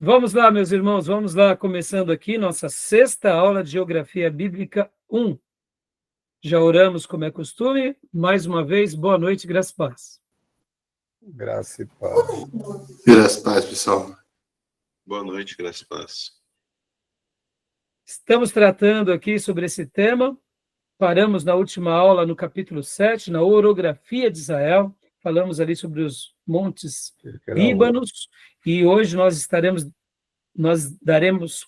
Vamos lá, meus irmãos, vamos lá, começando aqui nossa sexta aula de Geografia Bíblica 1. Já oramos como é costume. Mais uma vez, boa noite, graça e paz. Graça e paz. Graça e paz, pessoal. Boa noite, graça e paz. Estamos tratando aqui sobre esse tema. Paramos na última aula no capítulo 7, na orografia de Israel. Falamos ali sobre os montes Líbanos. E hoje nós daremos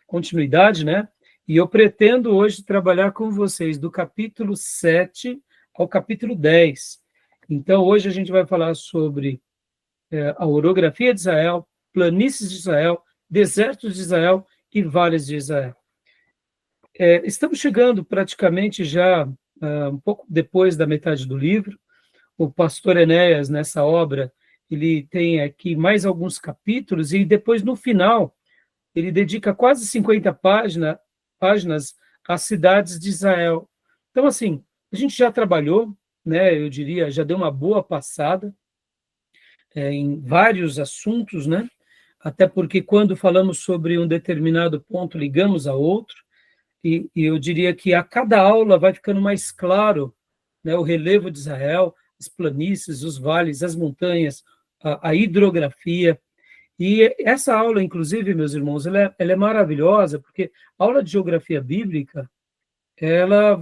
continuidade, né? E eu pretendo hoje trabalhar com vocês do capítulo 7 ao capítulo 10. Então, hoje a gente vai falar sobre a orografia de Israel, planícies de Israel, desertos de Israel e vales de Israel. Estamos chegando praticamente já um pouco depois da metade do livro. O pastor Enéas, nessa obra, ele tem aqui mais alguns capítulos e depois, no final, ele dedica quase 50 páginas às cidades de Israel. Então, assim, a gente já trabalhou, né, eu diria, já deu uma boa passada em vários assuntos, né? Até porque quando falamos sobre um determinado ponto, ligamos a outro, e eu diria que a cada aula vai ficando mais claro, né, o relevo de Israel, as planícies, os vales, as montanhas, a hidrografia. E essa aula, inclusive, meus irmãos, ela é maravilhosa, porque a aula de geografia bíblica, ela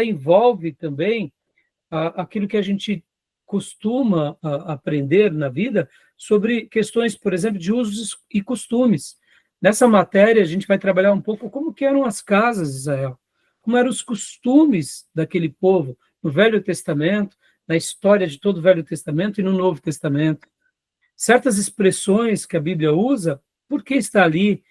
envolve também aquilo que a gente costuma aprender na vida sobre questões, por exemplo, de usos e costumes. Nessa matéria, a gente vai trabalhar um pouco como que eram as casas de Israel, como eram os costumes daquele povo no Velho Testamento, na história de todo o Velho Testamento e no Novo Testamento. Certas expressões que a Bíblia usa, por que está ali,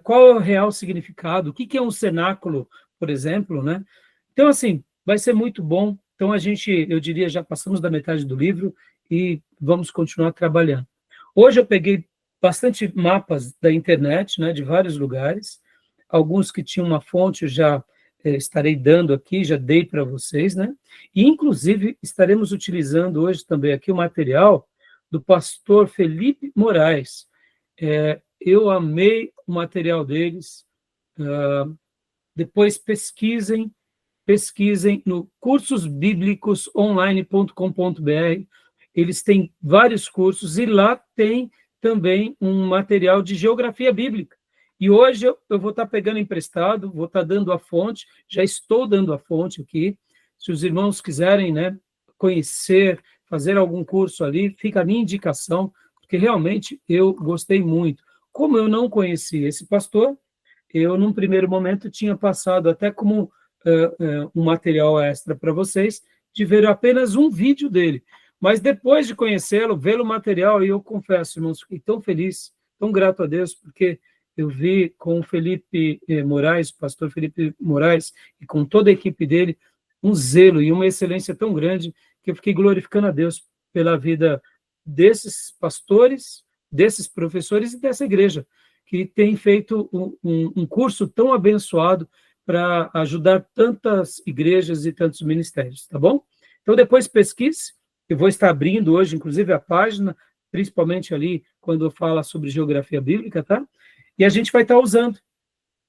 qual é o real significado, o que é um cenáculo, por exemplo, né? Então, assim, vai ser muito bom. Então, eu diria, já passamos da metade do livro e vamos continuar trabalhando. Hoje eu peguei bastante mapas da internet, né, de vários lugares, alguns que tinham uma fonte eu já estarei dando aqui, já dei para vocês, né? E, inclusive, estaremos utilizando hoje também aqui o material do pastor Felipe Moraes. Eu amei o material deles. Depois pesquisem no cursosbiblicosonline.com.br. Eles têm vários cursos e lá tem também um material de geografia bíblica. E hoje eu vou estar pegando emprestado, vou estar dando a fonte, já estou dando a fonte aqui. Se os irmãos quiserem, né, conhecer, fazer algum curso ali, fica a minha indicação, porque realmente eu gostei muito. Como eu não conhecia esse pastor, eu, num primeiro momento, tinha passado até como um material extra para vocês, de ver apenas um vídeo dele. Mas depois de conhecê-lo, ver o material, e eu confesso, irmãos, fiquei tão feliz, tão grato a Deus, porque eu vi com o Felipe Moraes, o pastor Felipe Moraes, e com toda a equipe dele, um zelo e uma excelência tão grande, que eu fiquei glorificando a Deus pela vida desses pastores, desses professores e dessa igreja, que tem feito um curso tão abençoado para ajudar tantas igrejas e tantos ministérios, tá bom? Então, depois pesquise, eu vou estar abrindo hoje, inclusive, a página, principalmente ali, quando fala sobre geografia bíblica, tá? E a gente vai estar usando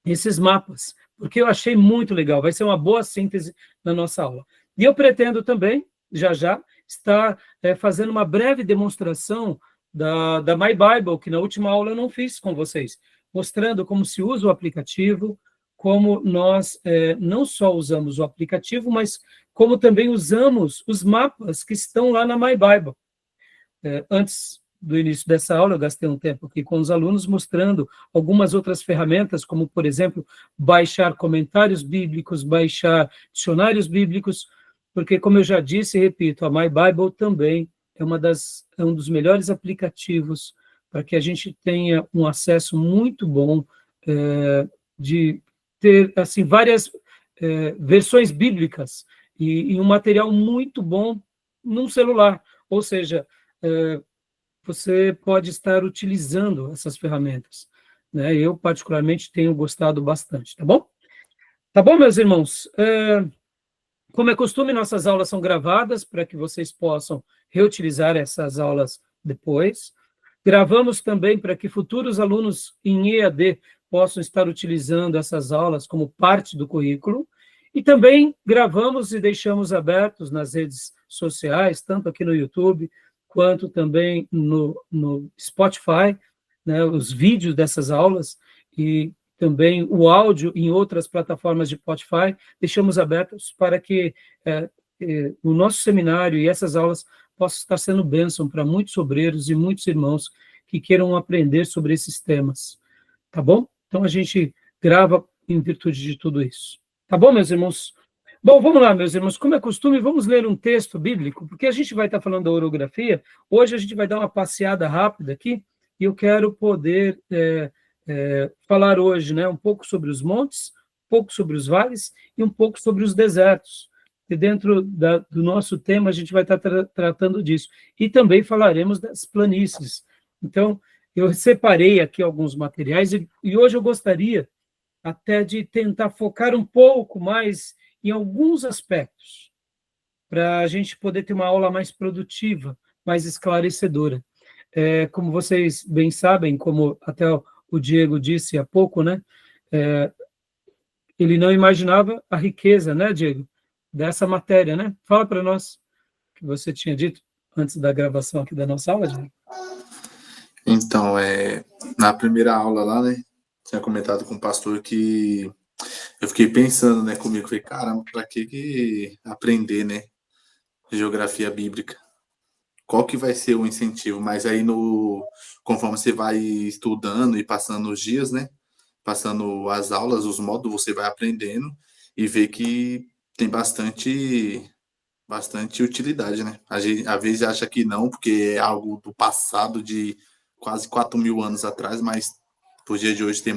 esses mapas, porque eu achei muito legal, vai ser uma boa síntese na nossa aula. E eu pretendo também, já, estar fazendo uma breve demonstração da My Bible, que na última aula eu não fiz com vocês, mostrando como se usa o aplicativo, como nós não só usamos o aplicativo, mas como também usamos os mapas que estão lá na My Bible. Antes do início dessa aula, eu gastei um tempo aqui com os alunos, mostrando algumas outras ferramentas, como, por exemplo, baixar comentários bíblicos, baixar dicionários bíblicos, porque, como eu já disse e repito, a My Bible também é um dos melhores aplicativos para que a gente tenha um acesso muito bom de ter assim, várias versões bíblicas e um material muito bom num celular. Ou seja, você pode estar utilizando essas ferramentas, né? Eu, particularmente, tenho gostado bastante, tá bom? Tá bom, meus irmãos? Como é costume, nossas aulas são gravadas para que vocês possam reutilizar essas aulas depois. Gravamos também para que futuros alunos em EAD possam estar utilizando essas aulas como parte do currículo. E também gravamos e deixamos abertos nas redes sociais, tanto aqui no YouTube, quanto também no Spotify, né, os vídeos dessas aulas e também o áudio em outras plataformas de Spotify, deixamos abertos para que o nosso seminário e essas aulas possam estar sendo bênção para muitos obreiros e muitos irmãos que queiram aprender sobre esses temas, tá bom? Então, a gente grava em virtude de tudo isso. Tá bom, meus irmãos? Bom, vamos lá, meus irmãos. Como é costume, vamos ler um texto bíblico, porque a gente vai estar falando da orografia. Hoje a gente vai dar uma passeada rápida aqui, e eu quero poder falar hoje, né, um pouco sobre os montes, um pouco sobre os vales e um pouco sobre os desertos. E dentro do nosso tema a gente vai estar tratando disso. E também falaremos das planícies. Então, eu separei aqui alguns materiais e hoje eu gostaria até de tentar focar um pouco mais em alguns aspectos, para a gente poder ter uma aula mais produtiva, mais esclarecedora. Como vocês bem sabem, como até o Diego disse há pouco, né? Ele não imaginava a riqueza, né, Diego, dessa matéria, né? Fala para nós o que você tinha dito antes da gravação aqui da nossa aula, Diego. Então, na primeira aula lá, né, tinha comentado com o pastor que eu fiquei pensando, né, comigo, falei, caramba, para que aprender, né, geografia bíblica? Qual que vai ser o incentivo? Mas aí, conforme você vai estudando e passando os dias, né, passando as aulas, os módulos, você vai aprendendo e vê que tem bastante utilidade, né? Às vezes acha que não, porque é algo do passado de quase 4.000 anos atrás, mas por dia de hoje tem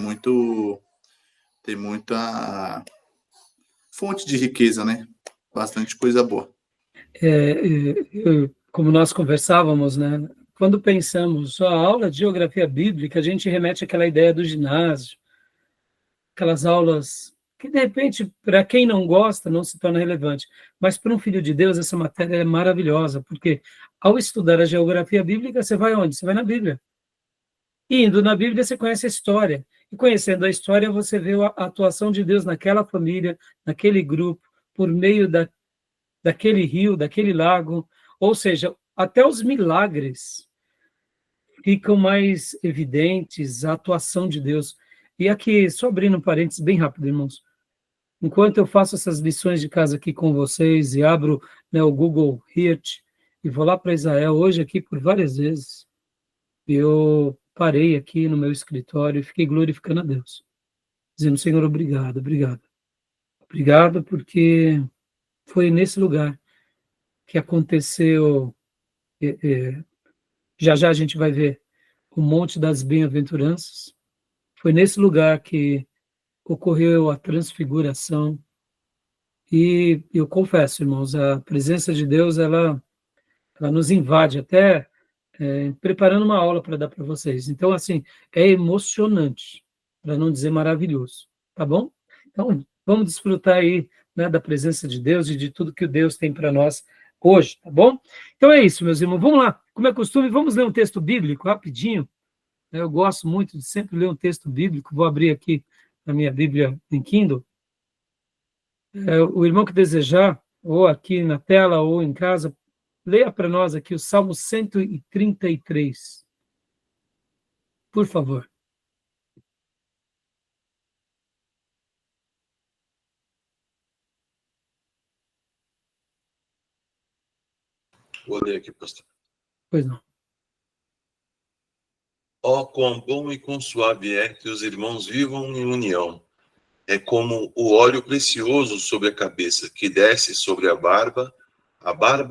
muita fonte de riqueza, né? Bastante coisa boa. Como nós conversávamos, né? Quando pensamos só a aula de geografia bíblica, a gente remete àquela ideia do ginásio, aquelas aulas que, de repente, para quem não gosta, não se torna relevante. Mas para um filho de Deus, essa matéria é maravilhosa, porque ao estudar a geografia bíblica, você vai onde? Você vai na Bíblia. E indo na Bíblia, você conhece a história. E conhecendo a história, você vê a atuação de Deus naquela família, naquele grupo, por meio daquele rio, daquele lago. Ou seja, até os milagres ficam mais evidentes, a atuação de Deus. E aqui, só abrindo um parênteses bem rápido, irmãos. Enquanto eu faço essas lições de casa aqui com vocês e abro, né, o Google Earth e vou lá para Israel, hoje aqui por várias vezes, eu parei aqui no meu escritório e fiquei glorificando a Deus, dizendo, Senhor, obrigado, obrigado. Obrigado porque foi nesse lugar que aconteceu, já já a gente vai ver o Monte das Bem-aventuranças, foi nesse lugar que ocorreu a transfiguração. E eu confesso, irmãos, a presença de Deus, ela nos invade, até preparando uma aula para dar para vocês. Então, assim, é emocionante, para não dizer maravilhoso, tá bom? Então, vamos desfrutar aí, né, da presença de Deus e de tudo que o Deus tem para nós hoje, tá bom? Então é isso, meus irmãos. Vamos lá, como é costume, vamos ler um texto bíblico rapidinho. Eu gosto muito de sempre ler um texto bíblico. Vou abrir aqui a minha Bíblia em Kindle. O irmão que desejar, ou aqui na tela, ou em casa, leia para nós aqui o Salmo 133. Por favor. Vou ler aqui, pastor. Pois não. Ó, quão bom e quão suave é que os irmãos vivam em união. É como o óleo precioso sobre a cabeça, que desce sobre a barba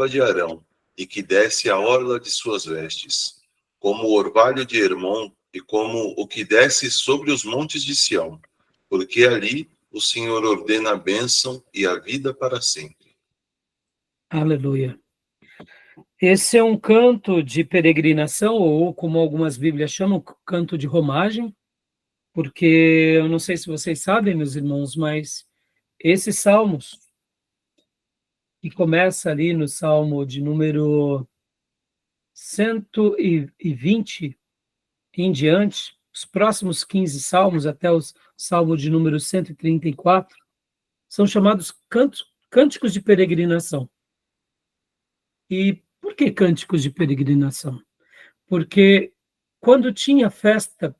de Arão, e que desce a orla de suas vestes, como o orvalho de Hermon, e como o que desce sobre os montes de Sião, porque ali o Senhor ordena a bênção e a vida para sempre. Aleluia. Esse é um canto de peregrinação, ou como algumas Bíblias chamam, canto de romagem, porque eu não sei se vocês sabem, meus irmãos, mas esses salmos, que começa ali no Salmo de número 120, em diante, os próximos 15 salmos, até o salmo de número 134, são chamados cânticos de peregrinação. E por que cânticos de peregrinação? Porque quando tinha festa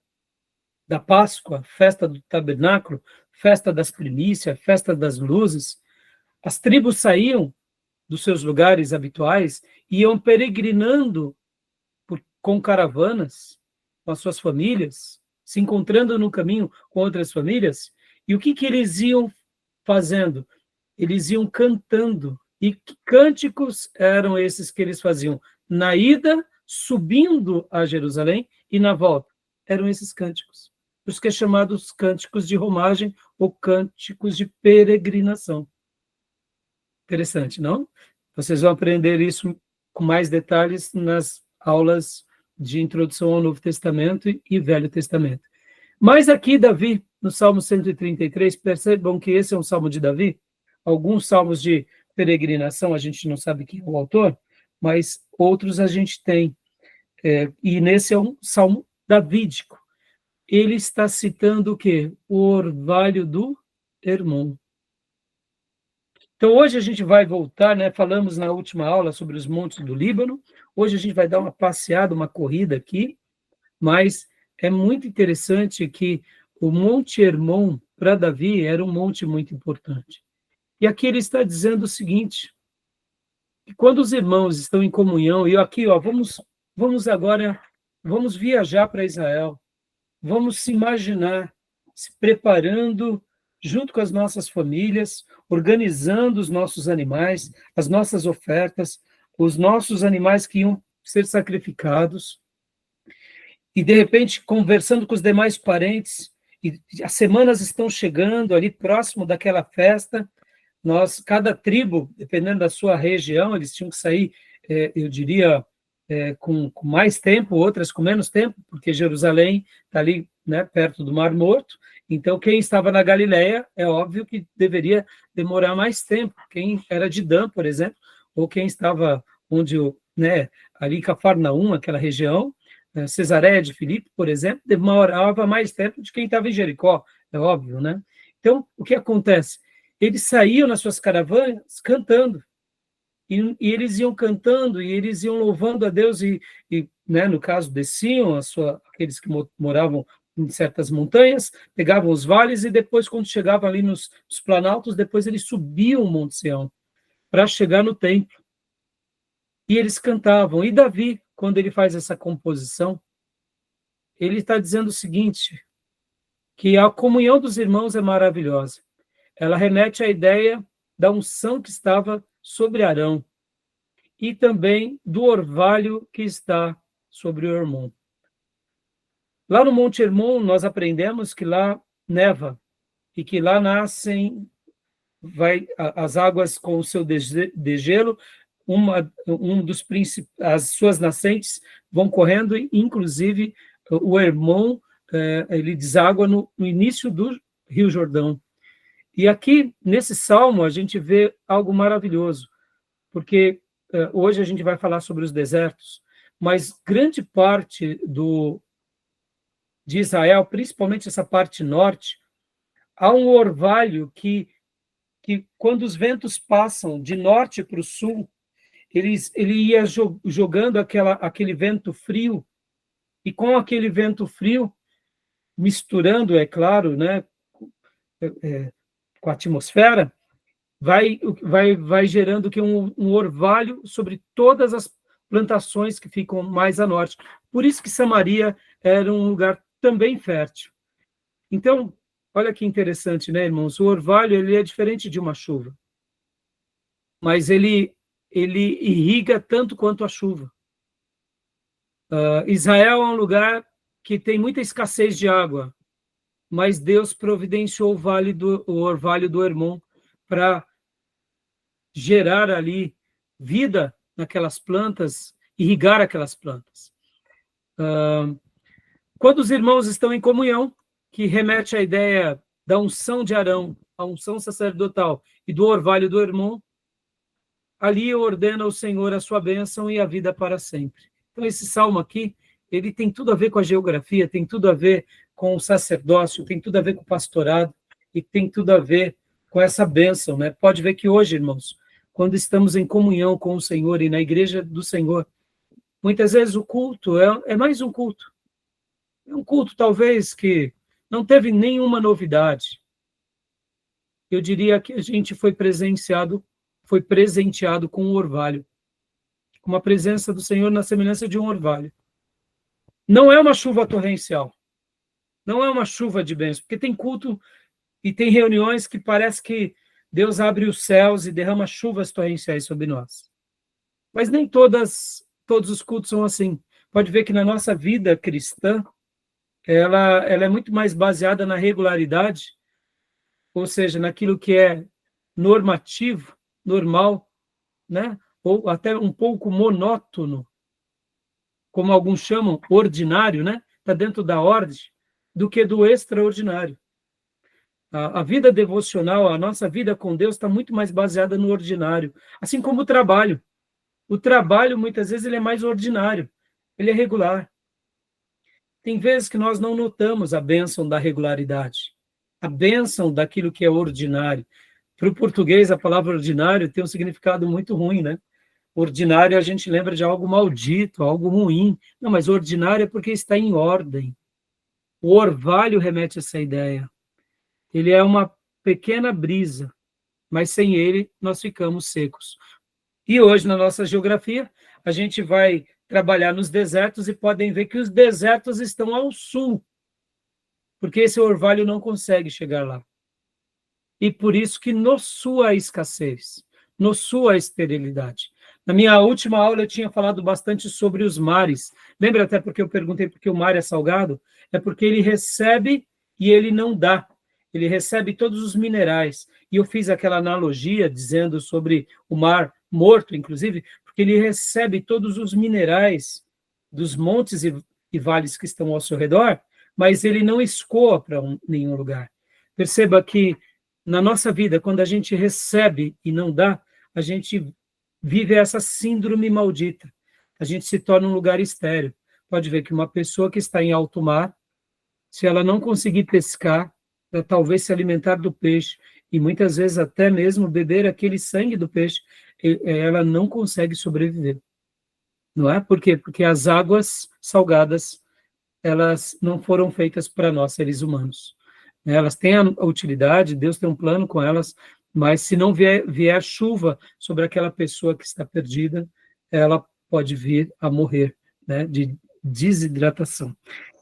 da Páscoa, festa do tabernáculo, festa das primícias, festa das luzes, as tribos saíam dos seus lugares habituais e iam peregrinando com caravanas, com as suas famílias, se encontrando no caminho com outras famílias. E o que eles iam fazendo? Eles iam cantando. E que cânticos eram esses que eles faziam? Na ida, subindo a Jerusalém, e na volta. Eram esses cânticos. Os que é chamados cânticos de romagem ou cânticos de peregrinação. Interessante, não? Vocês vão aprender isso com mais detalhes nas aulas de introdução ao Novo Testamento e Velho Testamento. Mas aqui, Davi, no Salmo 133, percebam que esse é um salmo de Davi. Alguns salmos de peregrinação, a gente não sabe quem é o autor, mas outros a gente tem. E nesse é um salmo davídico. Ele está citando o quê? O orvalho do Hermon. Então, hoje a gente vai voltar, né? Falamos na última aula sobre os montes do Líbano. Hoje a gente vai dar uma passeada, uma corrida aqui, mas é muito interessante que o Monte Hermon, para Davi, era um monte muito importante. E aqui ele está dizendo o seguinte, que quando os irmãos estão em comunhão, e aqui, ó, vamos agora, vamos viajar para Israel, vamos se imaginar, se preparando junto com as nossas famílias, organizando os nossos animais, as nossas ofertas, os nossos animais que iam ser sacrificados, e de repente conversando com os demais parentes, e as semanas estão chegando ali próximo daquela festa, cada tribo, dependendo da sua região, eles tinham que sair, eu diria, com mais tempo, outras com menos tempo, porque Jerusalém está ali, né, perto do Mar Morto. Então, quem estava na Galileia, é óbvio que deveria demorar mais tempo. Quem era de Dan, por exemplo, ou quem estava ali em Cafarnaum, aquela região, Cesareia de Filipe, por exemplo, demorava mais tempo de quem estava em Jericó, é óbvio, né? Então, o que acontece? Eles saíam nas suas caravanas cantando, e eles iam cantando, e eles iam louvando a Deus, né, no caso, desciam aqueles que moravam em certas montanhas, pegavam os vales, e depois, quando chegavam ali nos planaltos, depois eles subiam o Monte Sião, para chegar no templo. E eles cantavam. E Davi, quando ele faz essa composição, ele está dizendo o seguinte, que a comunhão dos irmãos é maravilhosa. Ela remete à ideia da unção que estava sobre Arão e também do orvalho que está sobre o Hermon. Lá no Monte Hermon, nós aprendemos que lá neva e que lá nascem, as águas com o seu degelo, as suas nascentes vão correndo, inclusive o Hermon, ele deságua no início do Rio Jordão. E aqui, nesse salmo, a gente vê algo maravilhoso, porque hoje a gente vai falar sobre os desertos, mas grande parte de Israel, principalmente essa parte norte, há um orvalho que quando os ventos passam de norte para o sul, ele ia jogando aquele vento frio, e com aquele vento frio, misturando, é claro, né, com a atmosfera, vai gerando um orvalho sobre todas as plantações que ficam mais a norte. Por isso que Samaria era um lugar também fértil. Então, olha que interessante, né, irmãos? O orvalho, ele é diferente de uma chuva, mas ele irriga tanto quanto a chuva. Israel é um lugar que tem muita escassez de água, mas Deus providenciou o orvalho do Hermon para gerar ali vida naquelas plantas, irrigar aquelas plantas. Quando os irmãos estão em comunhão, que remete à ideia da unção de Arão, a unção sacerdotal e do orvalho do Hermon, ali ordena o Senhor a sua bênção e a vida para sempre. Então, esse salmo aqui, ele tem tudo a ver com a geografia, tem tudo a ver com o sacerdócio, tem tudo a ver com o pastorado, e tem tudo a ver com essa bênção, né? Pode ver que hoje, irmãos, quando estamos em comunhão com o Senhor e na igreja do Senhor, muitas vezes o culto é mais um culto. É um culto, talvez, que não teve nenhuma novidade. Eu diria que a gente foi presenteado com um orvalho, com uma presença do Senhor na semelhança de um orvalho. Não é uma chuva torrencial, não é uma chuva de bênção, porque tem culto e tem reuniões que parece que Deus abre os céus e derrama chuvas torrenciais sobre nós. Mas nem todos os cultos são assim. Pode ver que na nossa vida cristã, ela é muito mais baseada na regularidade, ou seja, naquilo que é normativo, normal, né? Ou até um pouco monótono, como alguns chamam, ordinário, né? Está dentro da ordem, do que do extraordinário. A vida devocional, a nossa vida com Deus está muito mais baseada no ordinário, assim como o trabalho. O trabalho, muitas vezes, ele é mais ordinário, ele é regular. Tem vezes que nós não notamos a bênção da regularidade, a bênção daquilo que é ordinário. Para o português, a palavra ordinário tem um significado muito ruim, né? Ordinário, a gente lembra de algo maldito, algo ruim. Não, mas ordinário é porque está em ordem. O orvalho remete a essa ideia. Ele é uma pequena brisa, mas sem ele nós ficamos secos. E hoje, na nossa geografia, a gente vai trabalhar nos desertos e podem ver que os desertos estão ao sul, porque esse orvalho não consegue chegar lá. E por isso que no sul há escassez, no sul há esterilidade. Na minha última aula eu tinha falado bastante sobre os mares. Lembra até porque eu perguntei por que o mar é salgado? É porque ele recebe e ele não dá. Ele recebe todos os minerais. E eu fiz aquela analogia dizendo sobre o mar morto, inclusive, porque ele recebe todos os minerais dos montes e vales que estão ao seu redor, mas ele não escoa para nenhum lugar. Perceba que na nossa vida, quando a gente recebe e não dá, a gente vive essa síndrome maldita. A gente se torna um lugar estéril. Pode ver que uma pessoa que está em alto mar, se ela não conseguir pescar, talvez se alimentar do peixe, e muitas vezes até mesmo beber aquele sangue do peixe, ela não consegue sobreviver. Não é? Por quê? Porque as águas salgadas, elas não foram feitas para nós, seres humanos. Elas têm a utilidade, Deus tem um plano com elas, mas se não vier chuva sobre aquela pessoa que está perdida, ela pode vir a morrer, né, de desidratação.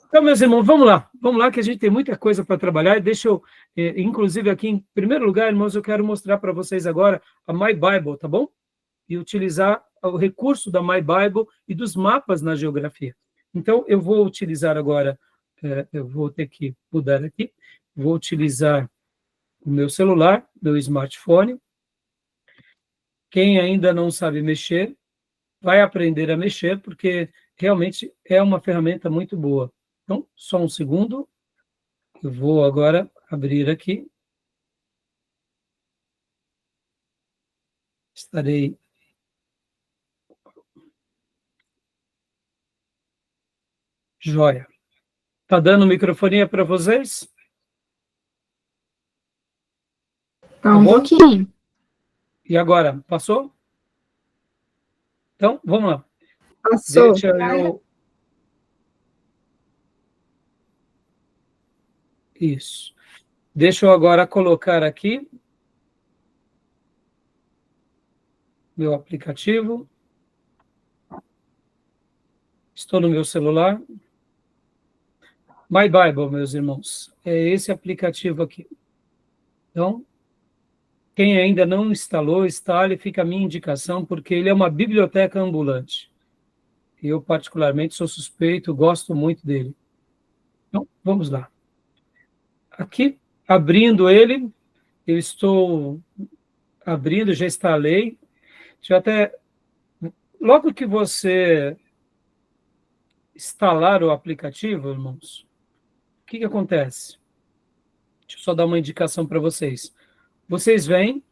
Então, meus irmãos, vamos lá que a gente tem muita coisa para trabalhar, e deixa eu, inclusive aqui, em primeiro lugar, irmãos, eu quero mostrar para vocês agora a My Bible, tá bom? E utilizar o recurso da My Bible e dos mapas na geografia. Então, eu vou utilizar agora, eu vou ter que mudar aqui, vou utilizar o meu celular, meu smartphone. Quem ainda não sabe mexer, vai aprender a mexer, porque realmente é uma ferramenta muito boa. Então, só um segundo. Eu vou agora abrir aqui. Estarei... Joia. Tá dando microfonia para vocês? Tá um pouquinho. E agora, passou? Então, vamos lá. Passou. Deixa eu... Isso. Deixa eu agora colocar aqui meu aplicativo. Estou no meu celular. My Bible, meus irmãos. É esse aplicativo aqui. Então, quem ainda não instalou, instale, fica a minha indicação, porque ele é uma biblioteca ambulante. Eu, particularmente, sou suspeito, gosto muito dele. Então, vamos lá. Aqui, abrindo ele, eu estou abrindo, já instalei. Deixa eu até... Logo que você instalar o aplicativo, irmãos, o que acontece? Deixa eu só dar uma indicação para vocês. Vocês vêm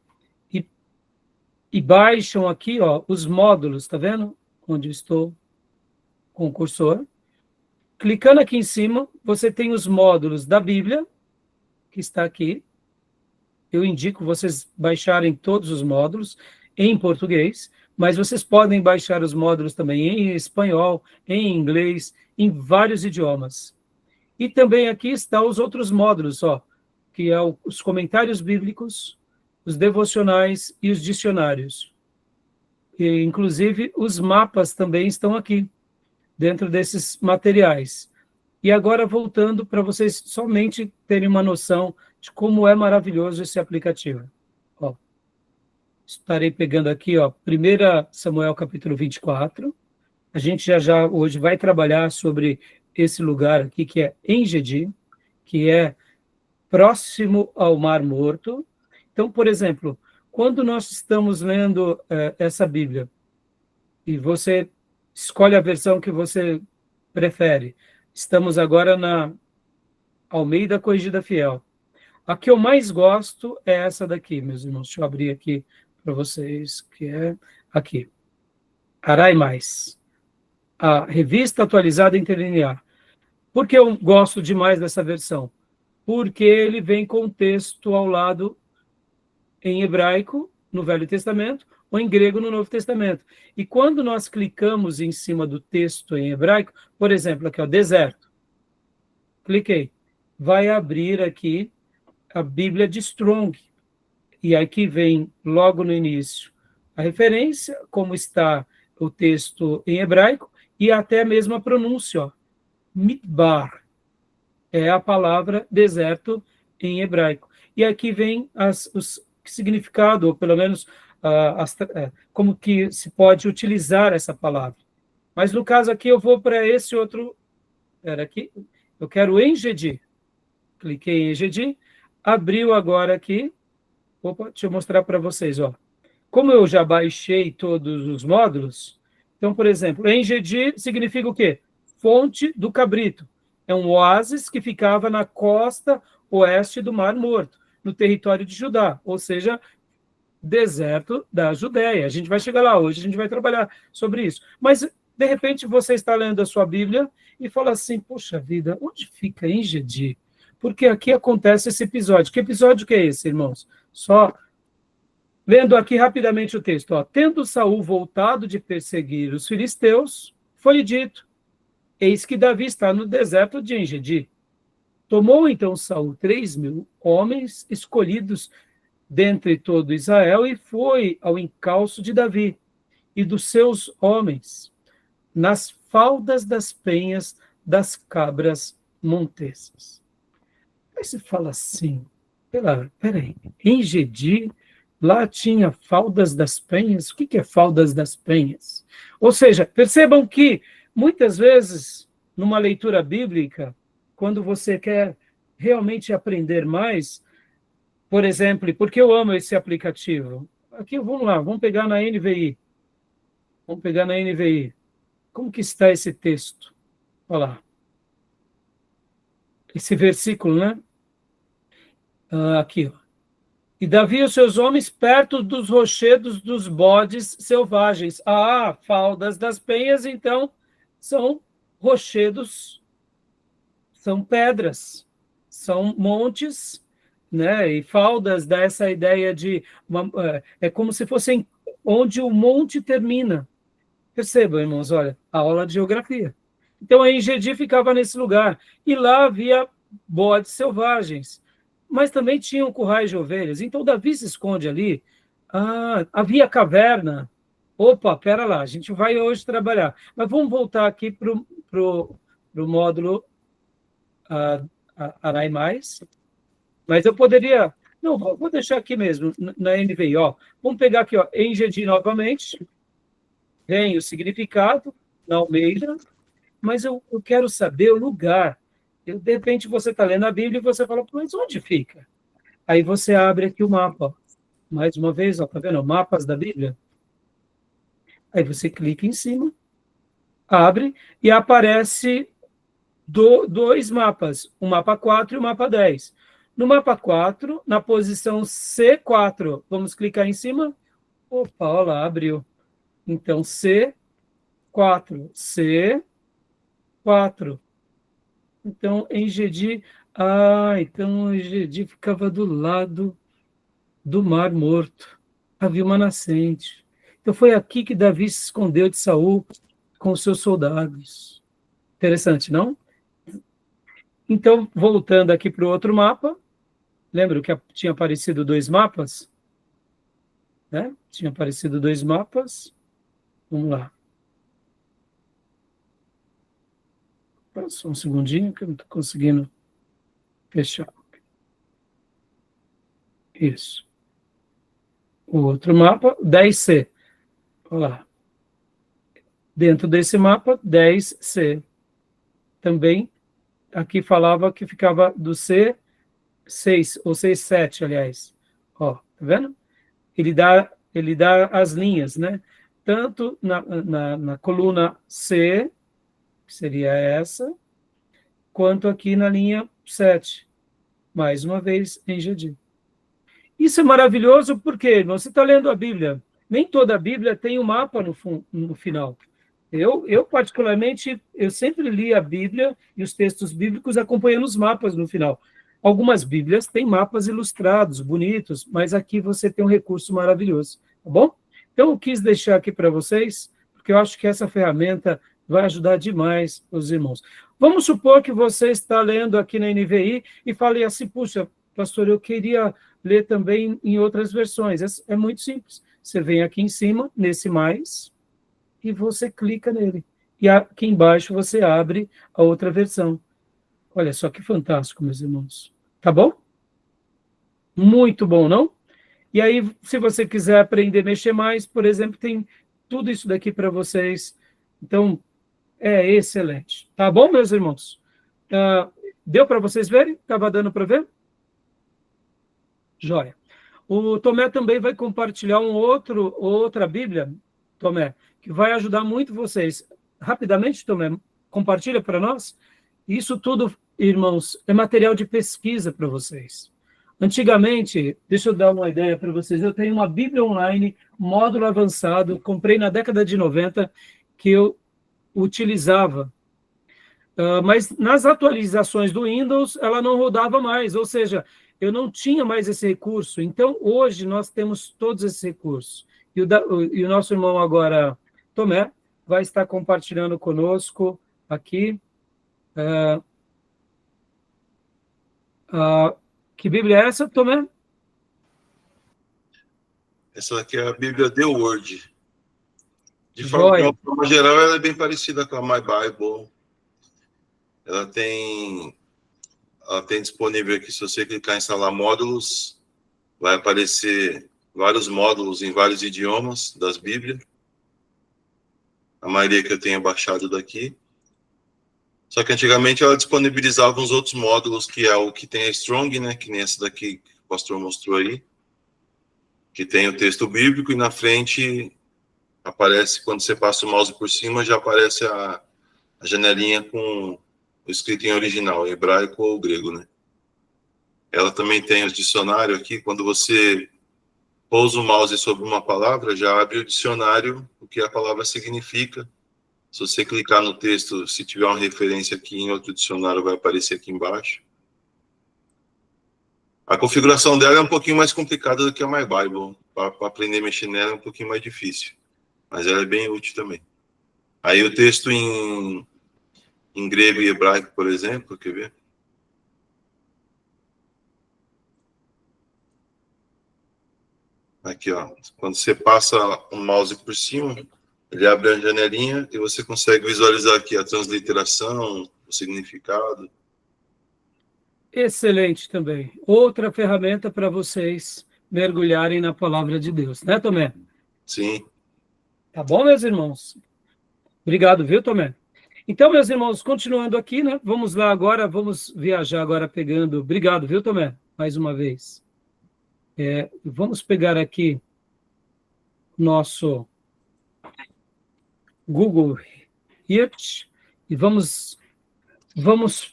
e baixam aqui, ó, os módulos, tá vendo? Onde eu estou com o cursor. clicando aqui em cima, você tem os módulos da Bíblia, que está aqui. Eu indico vocês baixarem todos os módulos em português, mas vocês podem baixar os módulos também em espanhol, em inglês, em vários idiomas. E também aqui estão os outros módulos, ó, que é os comentários bíblicos, os devocionais e os dicionários. E, inclusive, os mapas também estão aqui, dentro desses materiais. E agora, voltando para vocês somente terem uma noção de como é maravilhoso esse aplicativo. Ó, estarei pegando aqui, ó, 1 Samuel capítulo 24. A gente já hoje vai trabalhar sobre esse lugar aqui, que é En-Gedi, que é próximo ao Mar Morto. Então, por exemplo, quando nós estamos lendo essa Bíblia, e você escolhe a versão que você prefere, estamos agora na Almeida Corrigida Fiel. A que eu mais gosto é essa daqui, meus irmãos. Deixa eu abrir aqui para vocês, que é aqui. Arai Mais. A Revista Atualizada Interlinear. Por que eu gosto demais dessa versão? Porque ele vem com o texto ao lado em hebraico, no Velho Testamento, ou em grego, no Novo Testamento. E quando nós clicamos em cima do texto em hebraico, por exemplo, aqui, ó, deserto. Cliquei. Vai abrir aqui a Bíblia de Strong. E aqui vem, logo no início, a referência, como está o texto em hebraico, e até mesmo a pronúncia, ó. Midbar é a palavra deserto em hebraico. E aqui vem os significado, ou pelo menos como que se pode utilizar essa palavra. Mas no caso aqui eu vou para esse outro, aqui, eu quero En-Gedi. Cliquei em En-Gedi, abriu agora aqui, deixa eu mostrar para vocês, ó. Como eu já baixei todos os módulos, então, por exemplo, En-Gedi significa o quê? Fonte do Cabrito. É um oásis que ficava na costa oeste do Mar Morto, no território de Judá, ou seja, deserto da Judéia. A gente vai chegar lá hoje, a gente vai trabalhar sobre isso. Mas, de repente, você está lendo a sua Bíblia e fala assim, poxa vida, onde fica En-Gedi? Porque aqui acontece esse episódio. Que episódio que é esse, irmãos? Só lendo aqui rapidamente o texto. Ó. Tendo Saul voltado de perseguir os filisteus, foi dito, eis que Davi está no deserto de En-Gedi. Tomou então Saul 3.000 homens escolhidos dentre todo Israel e foi ao encalço de Davi e dos seus homens, nas faldas das penhas das cabras montesas. Aí se fala assim, peraí, En-Gedi, lá tinha faldas das penhas? O que é faldas das penhas? Ou seja, percebam que, muitas vezes, numa leitura bíblica, quando você quer realmente aprender mais, por exemplo, porque eu amo esse aplicativo. Aqui, vamos lá, vamos pegar na NVI. Vamos pegar na NVI. Como que está esse texto? Olha lá. Esse versículo, né? Aqui, ó. E Davi e os seus homens perto dos rochedos dos bodes selvagens. Faldas das penhas, então, são rochedos, são pedras, são montes, né? E faldas dá essa ideia de... é como se fossem onde o monte termina. Percebam, irmãos, olha, a aula de geografia. Então, a En-Gedi ficava nesse lugar. E lá havia bodes selvagens. Mas também tinham currais de ovelhas. Então, Davi se esconde ali. Havia caverna. Opa, pera lá, a gente vai hoje trabalhar. Mas vamos voltar aqui para o módulo Arai Mais. Mas eu poderia... Não, vou deixar aqui mesmo, na NVI. Ó. Vamos pegar aqui, ó, En-Gedi novamente. Vem o significado, na Almeida. Mas eu quero saber o lugar. De repente você está lendo a Bíblia e você fala, mas onde fica? Aí você abre aqui o mapa. Ó. Mais uma vez, ó, tá vendo? Mapas da Bíblia. Aí você clica em cima, abre e aparece dois mapas, o mapa 4 e o mapa 10. No mapa 4, na posição C4, vamos clicar em cima. Opa, olha lá, abriu. Então, C4. Então, Engedi, então Engedi ficava do lado do Mar Morto. Havia uma nascente. Então foi aqui que Davi se escondeu de Saul com os seus soldados. Interessante, não? Então, voltando aqui para o outro mapa, lembra que tinha aparecido 2 mapas? Né? Tinha aparecido 2 mapas. Vamos lá. Só um segundinho que eu não estou conseguindo fechar. Isso. O outro mapa, 10C. Olha lá. Dentro desse mapa, 10C. Também, aqui falava que ficava do C6, ou C7, aliás. Ó, tá vendo? Ele dá as linhas, né? Tanto na coluna C, que seria essa, quanto aqui na linha 7. Mais uma vez, em Engedi. Isso é maravilhoso porque você está lendo a Bíblia. Nem toda a Bíblia tem um mapa no final. Eu, particularmente, eu sempre li a Bíblia e os textos bíblicos acompanhando os mapas no final. Algumas Bíblias têm mapas ilustrados, bonitos, mas aqui você tem um recurso maravilhoso, tá bom? Então, eu quis deixar aqui para vocês, porque eu acho que essa ferramenta vai ajudar demais os irmãos. Vamos supor que você está lendo aqui na NVI e fale assim, puxa, pastor, eu queria ler também em outras versões. É muito simples. Você vem aqui em cima, nesse mais, e você clica nele. E aqui embaixo você abre a outra versão. Olha só que fantástico, meus irmãos. Tá bom? Muito bom, não? E aí, se você quiser aprender a mexer mais, por exemplo, tem tudo isso daqui para vocês. Então, é excelente. Tá bom, meus irmãos? Deu para vocês verem? Estava dando para ver? Joia. O Tomé também vai compartilhar outra Bíblia, Tomé, que vai ajudar muito vocês. Rapidamente, Tomé, compartilha para nós. Isso tudo, irmãos, é material de pesquisa para vocês. Antigamente, deixa eu dar uma ideia para vocês, eu tenho uma Bíblia online, módulo avançado, comprei na década de 90, que eu utilizava. Mas nas atualizações do Windows, ela não rodava mais, ou seja, eu não tinha mais esse recurso. Então, hoje, nós temos todos esses recursos. E o nosso irmão agora, Tomé, vai estar compartilhando conosco aqui. Que Bíblia é essa, Tomé? Essa daqui é a Bíblia The Word. De Joia. forma geral, ela é bem parecida com a My Bible. Ela tem disponível aqui, se você clicar em instalar módulos, vai aparecer vários módulos em vários idiomas das Bíblias. A maioria que eu tenho baixado daqui. Só que antigamente ela disponibilizava uns outros módulos, que é o que tem a Strong, né? Que nem essa daqui que o pastor mostrou aí. Que tem o texto bíblico e na frente aparece, quando você passa o mouse por cima, já aparece a janelinha com o escrito em original, hebraico ou grego, né? Ela também tem os dicionários aqui, quando você pousa o mouse sobre uma palavra, já abre o dicionário, o que a palavra significa. Se você clicar no texto, se tiver uma referência aqui em outro dicionário, vai aparecer aqui embaixo. A configuração dela é um pouquinho mais complicada do que a My Bible. Para aprender a mexer nela é um pouquinho mais difícil. Mas ela é bem útil também. Aí o texto em grego e hebraico, por exemplo, quer ver? Aqui, ó. Quando você passa o mouse por cima, ele abre a janelinha e você consegue visualizar aqui a transliteração, o significado. Excelente também. Outra ferramenta para vocês mergulharem na palavra de Deus, né, Tomé? Sim. Tá bom, meus irmãos? Obrigado, viu, Tomé? Então, meus irmãos, continuando aqui, né? Vamos lá agora, vamos viajar agora pegando... Obrigado, viu, Tomé? Mais uma vez. Vamos pegar aqui nosso Google Earth e vamos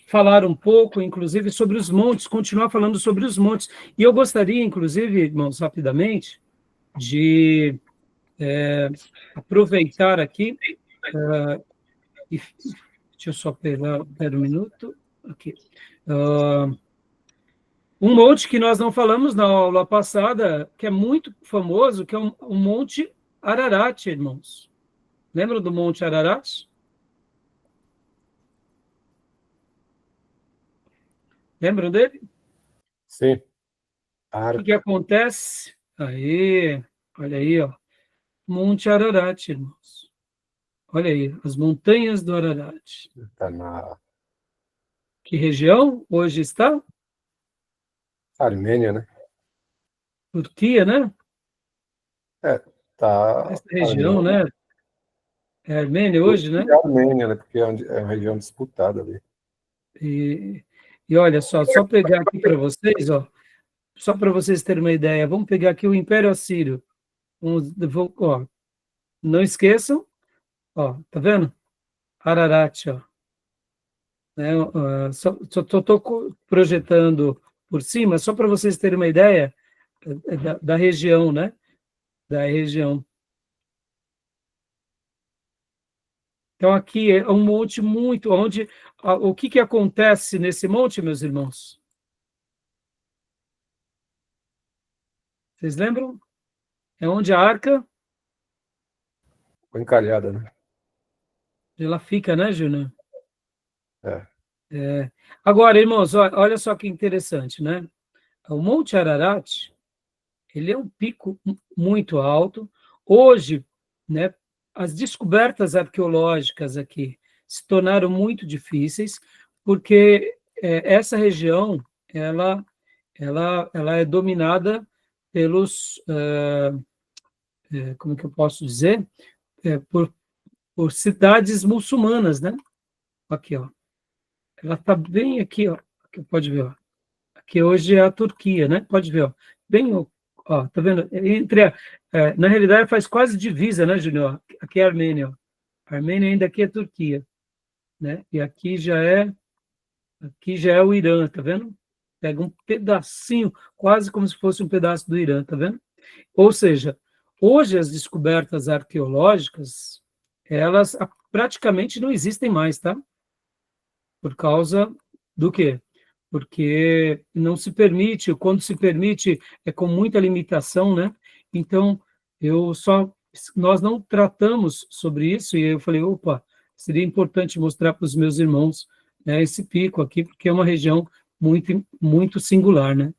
falar um pouco, inclusive, sobre os montes, continuar falando sobre os montes. E eu gostaria, inclusive, irmãos, rapidamente, de aproveitar aqui, deixa eu só pegar um minuto, Aqui. Um monte que nós não falamos na aula passada, que é muito famoso, que é o Monte Ararat, irmãos. Lembram do Monte Ararat? Lembram dele? Sim. O que acontece? Aí, olha aí, ó. Monte Ararat, irmãos. Olha aí, as montanhas do Ararat. Está na Que região hoje está? Armênia, né? Turquia, né? Tá. Essa região, né? É Armênia hoje, né? É Armênia, né? Porque é uma região disputada ali. E olha só pegar aqui para vocês, ó, só para vocês terem uma ideia, vamos pegar aqui o Império Assírio. Ó, não esqueçam, ó, tá vendo? Ararat, ó. Né? Só estou projetando por cima, só para vocês terem uma ideia da região, né? Da região. Então, aqui é um monte muito, onde o que acontece nesse monte, meus irmãos? Vocês lembram? É onde a arca, Foi encalhada, né? ela fica, né, Júnior? É. Agora, irmãos, olha só que interessante, né? O Monte Ararat, ele é um pico muito alto. Hoje, né, as descobertas arqueológicas aqui se tornaram muito difíceis, porque essa região, ela é dominada pelos, como que eu posso dizer? Por cidades muçulmanas, né? Aqui, ó. Ela está bem aqui, ó. Aqui, pode ver, ó. Aqui hoje é a Turquia, né? Pode ver, ó. Bem, ó, tá vendo? Na realidade, faz quase divisa, né, Júnior? Aqui é a Armênia, ó. A Armênia ainda aqui é a Turquia, né? E aqui já é o Irã, tá vendo? Pega um pedacinho, quase como se fosse um pedaço do Irã, tá vendo? Ou seja, hoje as descobertas arqueológicas, elas praticamente não existem mais, tá? Por causa do quê? Porque não se permite, quando se permite, é com muita limitação, né? Então, nós não tratamos sobre isso, e eu falei, opa, seria importante mostrar para os meus irmãos, né, esse pico aqui, porque é uma região muito, muito singular, né?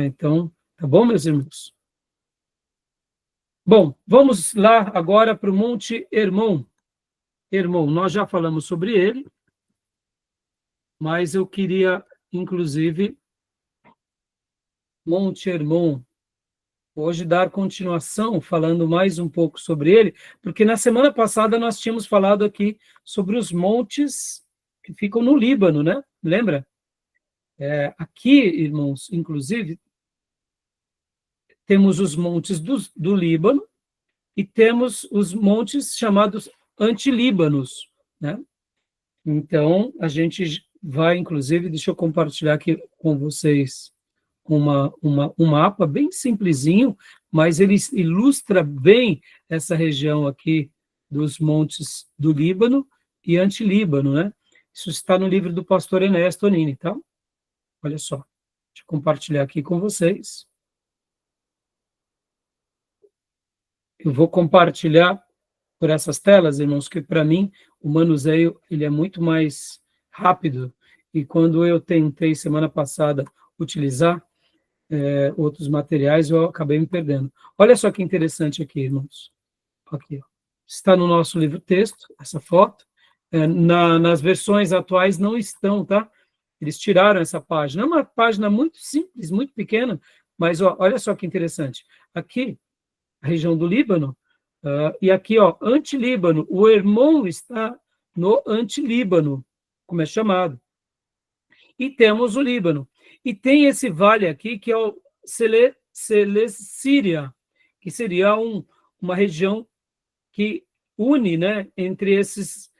Então, tá bom, meus irmãos? Bom, vamos lá agora para o Monte Hermon. Hermon, nós já falamos sobre ele, mas eu queria, inclusive, Monte Hermon, hoje dar continuação, falando mais um pouco sobre ele, porque na semana passada nós tínhamos falado aqui sobre os montes que ficam no Líbano, né? Lembra? Aqui, irmãos, inclusive, temos os montes do Líbano e temos os montes chamados antilíbanos, né? Então, a gente vai, inclusive, deixa eu compartilhar aqui com vocês um mapa bem simplesinho, mas ele ilustra bem essa região aqui dos montes do Líbano e antilíbano, né? Isso está no livro do pastor Enéas Tonini, tá? Olha só, deixa eu compartilhar aqui com vocês. Eu vou compartilhar por essas telas, irmãos, que para mim o manuseio ele é muito mais rápido, e quando eu tentei semana passada utilizar outros materiais, eu acabei me perdendo. Olha só que interessante aqui, irmãos. Aqui, ó. Está no nosso livro-texto, essa foto. Nas versões atuais não estão, tá? Eles tiraram essa página. É uma página muito simples, muito pequena, mas ó, olha só que interessante. Aqui, a região do Líbano, e aqui, ó, antilíbano. O Hermon está no antilíbano, como é chamado. E temos o Líbano. E tem esse vale aqui, que é o Seleucíria, que seria uma região que une, né, entre esses,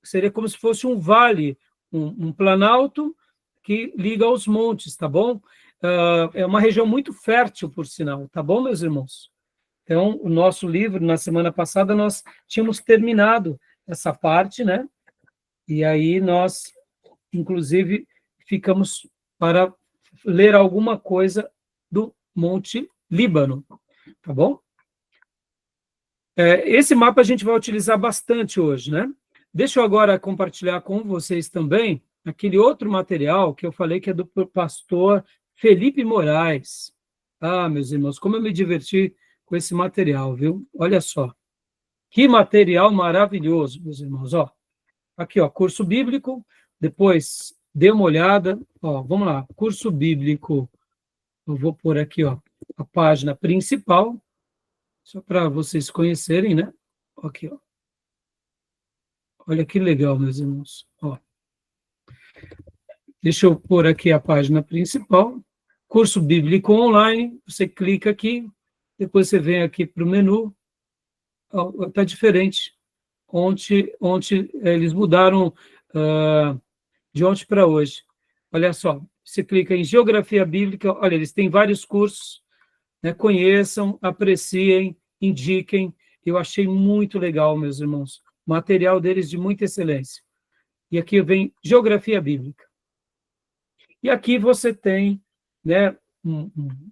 seria como se fosse um vale, um planalto que liga aos montes, tá bom? É uma região muito fértil, por sinal, tá bom, meus irmãos? Então, o nosso livro, na semana passada, nós tínhamos terminado essa parte, né? E aí nós inclusive, ficamos para ler alguma coisa do Monte Líbano, tá bom? Esse mapa a gente vai utilizar bastante hoje, né? Deixa eu agora compartilhar com vocês também aquele outro material que eu falei que é do pastor Felipe Moraes. Ah, meus irmãos, como eu me diverti com esse material, viu? Olha só. Que material maravilhoso, meus irmãos. Ó, aqui, ó, curso bíblico. Depois, dê uma olhada. Ó, vamos lá, curso bíblico. Eu vou pôr aqui, ó, a página principal, só para vocês conhecerem, né? Aqui, ó. Olha que legal, meus irmãos. Ó. Deixa eu pôr aqui a página principal. Curso bíblico online. Você clica aqui, depois você vem aqui para o menu. Está diferente. Ontem eles mudaram de ontem para hoje. Olha só, você clica em Geografia Bíblica, olha, eles têm vários cursos, né? Conheçam, apreciem, indiquem. Eu achei muito legal, meus irmãos. O material deles de muita excelência. E aqui vem Geografia Bíblica. E aqui você tem, né,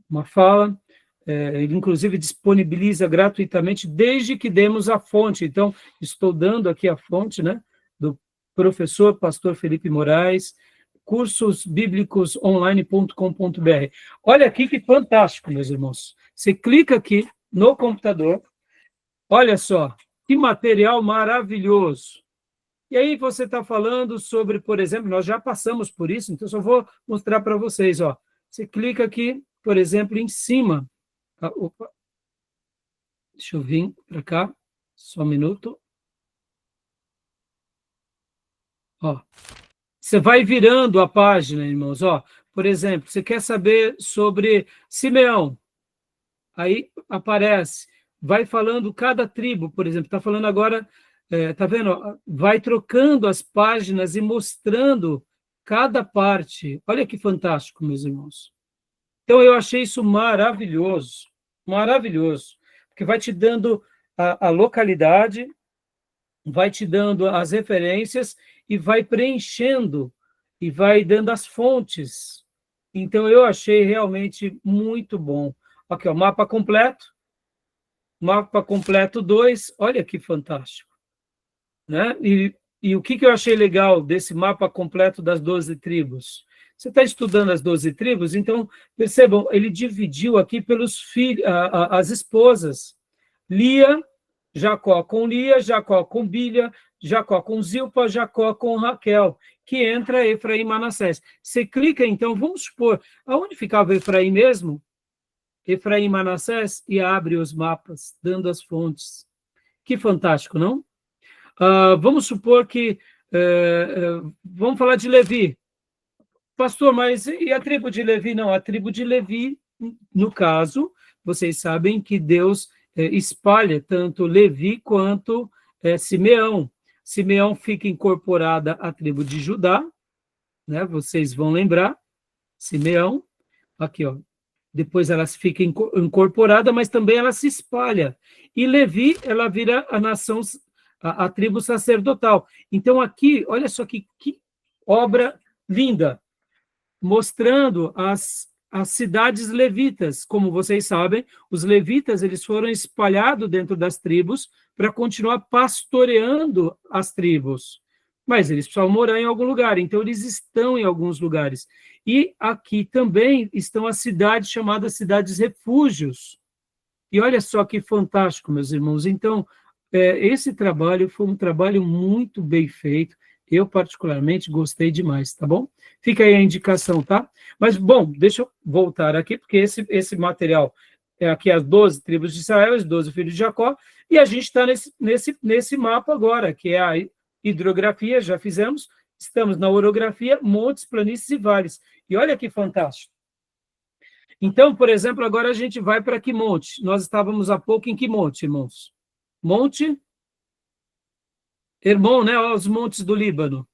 uma fala, ele inclusive disponibiliza gratuitamente, desde que demos a fonte. Então, estou dando aqui a fonte, né, do professor pastor Felipe Moraes, cursosbiblicosonline.com.br. Olha aqui que fantástico, meus irmãos. Você clica aqui no computador, olha só, que material maravilhoso. E aí você está falando sobre, por exemplo, nós já passamos por isso, então só vou mostrar para vocês, ó. Você clica aqui, por exemplo, em cima. Opa. Deixa eu vir para cá, só um minuto. Ó. Você vai virando a página, irmãos, ó. Por exemplo, você quer saber sobre Simeão. Aí aparece, vai falando cada tribo, por exemplo, está falando agora, tá vendo? Vai trocando as páginas e mostrando cada parte. Olha que fantástico, meus irmãos. Então, eu achei isso maravilhoso, maravilhoso, porque vai te dando a localidade, vai te dando as referências e vai preenchendo e vai dando as fontes. Então, eu achei realmente muito bom. Aqui, ó, mapa completo 2, olha que fantástico, né? E o que eu achei legal desse mapa completo das 12 tribos? Você está estudando as 12 tribos, então, percebam, ele dividiu aqui pelos filhos, as esposas. Jacó com Lia, Jacó com Bilha, Jacó com Zilpa, Jacó com Raquel, que entra Efraim e Manassés. Você clica, então, vamos supor, aonde ficava Efraim mesmo? Efraim e Manassés, e abre os mapas, dando as fontes. Que fantástico, não? Vamos supor que... vamos falar de Levi. Pastor, mas e a tribo de Levi? Não, a tribo de Levi, no caso, vocês sabem que Deus espalha tanto Levi quanto Simeão. Simeão fica incorporada à tribo de Judá, né? Vocês vão lembrar, Simeão, aqui, ó. Depois ela fica incorporada, mas também ela se espalha. E Levi, ela vira a nação, a tribo sacerdotal. Então aqui, olha só que obra linda, mostrando as cidades levitas. Como vocês sabem, os levitas eles foram espalhados dentro das tribos para continuar pastoreando as tribos. Mas eles precisavam morar em algum lugar, então eles estão em alguns lugares. E aqui também estão as cidades chamadas cidades refúgios. E olha só que fantástico, meus irmãos. Então, esse trabalho foi um trabalho muito bem feito. Eu, particularmente, gostei demais, tá bom? Fica aí a indicação, tá? Mas, bom, deixa eu voltar aqui, porque esse material é aqui as 12 tribos de Israel, os 12 filhos de Jacó, e a gente está nesse mapa agora, que é a hidrografia, já fizemos, estamos na orografia, montes, planícies e vales. E olha que fantástico. Então, por exemplo, agora a gente vai para que monte? Nós estávamos há pouco em que monte, irmãos? Monte Hermon, né? Olha os montes do Líbano.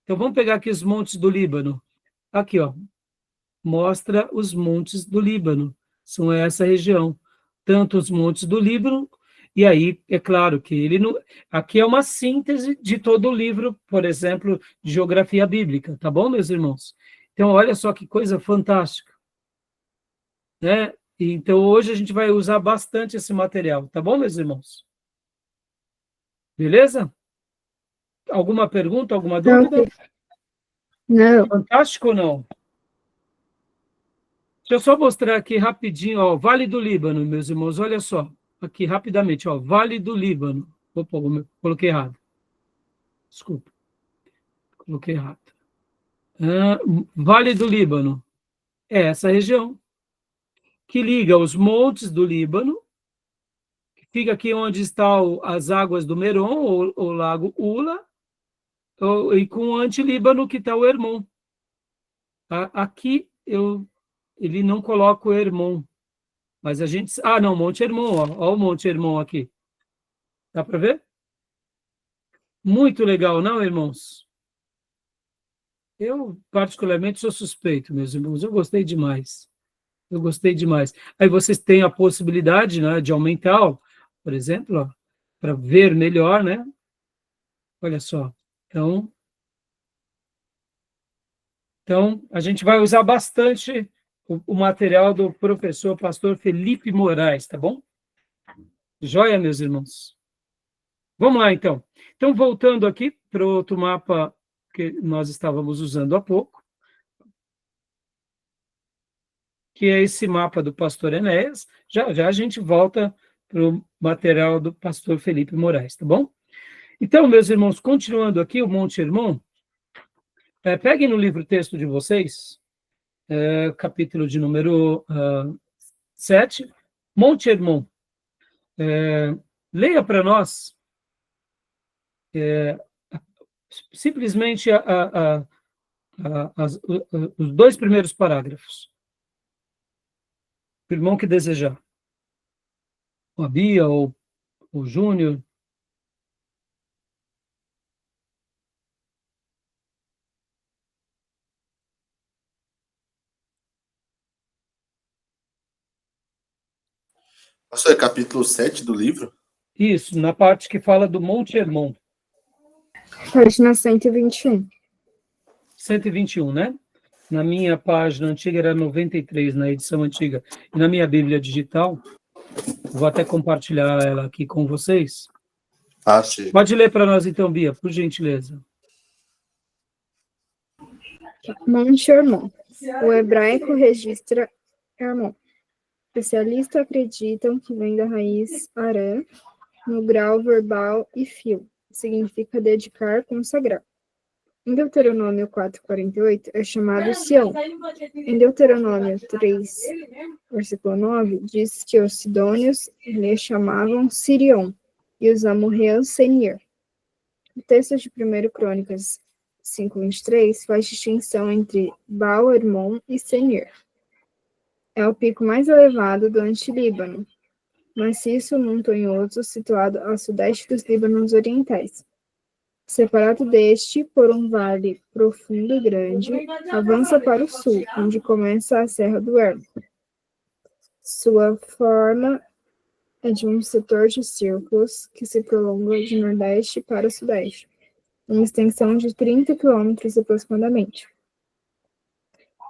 Então, vamos pegar aqui os montes do Líbano. Aqui, ó. Mostra os montes do Líbano. São essa região. Tanto os montes do Líbano, E aí, é claro que ele não... Aqui é uma síntese de todo o livro, por exemplo, de geografia bíblica, tá bom, meus irmãos? Então, olha só que coisa fantástica, né? Então, hoje a gente vai usar bastante esse material, tá bom, meus irmãos? Beleza? Alguma pergunta, alguma dúvida? Não. Fantástico ou não? Deixa eu só mostrar aqui rapidinho, ó, Vale do Líbano, meus irmãos, olha só, aqui rapidamente, ó, Vale do Líbano. Opa, coloquei errado. Desculpa, coloquei errado. Vale do Líbano é essa região que liga os montes do Líbano, que fica aqui onde estão as águas do Meron, ou o lago Ula, e com o anti-Líbano que está o Hermon. Aqui ele não coloca o Hermon, mas a gente... Ah, não, Monte Hermon, ó o Monte Hermon aqui. Dá para ver? Muito legal, não, irmãos? Eu, particularmente, sou suspeito, meus irmãos. Eu gostei demais. Eu gostei demais. Aí vocês têm a possibilidade, né, de aumentar, ó, por exemplo, para ver melhor, né? Olha só. Então, a gente vai usar bastante o material do professor pastor Felipe Moraes, tá bom? Joia, meus irmãos? Vamos lá, então. Então, voltando aqui para o outro mapa que nós estávamos usando há pouco, que é esse mapa do pastor Enéas. Já já a gente volta para o material do pastor Felipe Moraes, tá bom? Então, meus irmãos, continuando aqui, o Monte Hermon, peguem no livro texto de vocês, capítulo de número 7, Monte Hermon. Leia para nós simplesmente os 2 primeiros parágrafos. O irmão que desejar. O Bia ou o Júnior. Pastor, é capítulo 7 do livro? Isso, na parte que fala do Monte Hermon. Página 121. 121, né? Na minha página antiga era 93, na edição antiga. E na minha Bíblia digital, vou até compartilhar ela aqui com vocês. Achei. Pode ler para nós então, Bia, por gentileza. Monte Hermon. O hebraico registra Hermon. Especialistas acreditam que vem da raiz arã, no grau verbal e fio. Significa dedicar, consagrar. Em Deuteronômio 4:48 é chamado Sião. Em Deuteronômio 3, versículo 9, diz que os sidônios lhe chamavam Sirion e os amorreus Senir. O texto de 1 Crônicas 5:23 faz distinção entre Baal Hermon e Senir. É o pico mais elevado do Anti-Líbano, maciço montanhoso situado ao sudeste dos Líbanos orientais. Separado deste por um vale profundo e grande, avança para o sul, onde começa a Serra do Hermon. Sua forma é de um setor de círculos que se prolonga de nordeste para o sudeste, uma extensão de 30 quilômetros aproximadamente.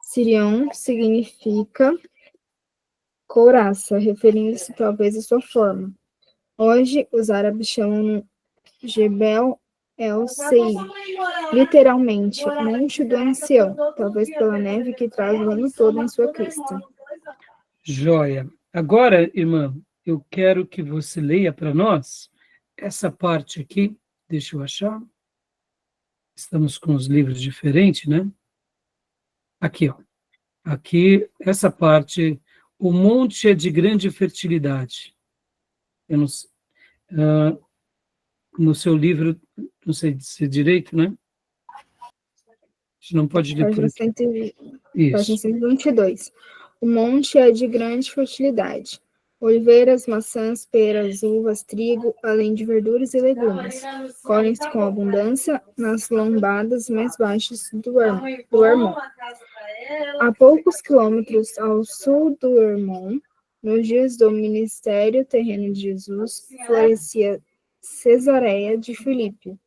Sirion significa couraça, referindo-se talvez à sua forma. Hoje, os árabes chamam Jebel El-Sei, literalmente, Monte do Ancião, talvez pela neve que traz o ano todo em sua crista. Joia. Agora, irmã, eu quero que você leia para nós essa parte aqui. Deixa eu achar. Estamos com os livros diferentes, né? Aqui, ó. Aqui, essa parte, o monte é de grande fertilidade. Eu não sei, no seu livro, não sei se é direito, né? A gente não pode ler por aqui. Página 122. O monte é de grande fertilidade. Oliveiras, maçãs, peras, uvas, trigo, além de verduras e legumes. Colhem-se com abundância nas lombadas mais baixas do Hermon. A poucos quilômetros ao sul do Hermon, Nos dias do ministério terreno de Jesus, florescia Cesareia de Filipe,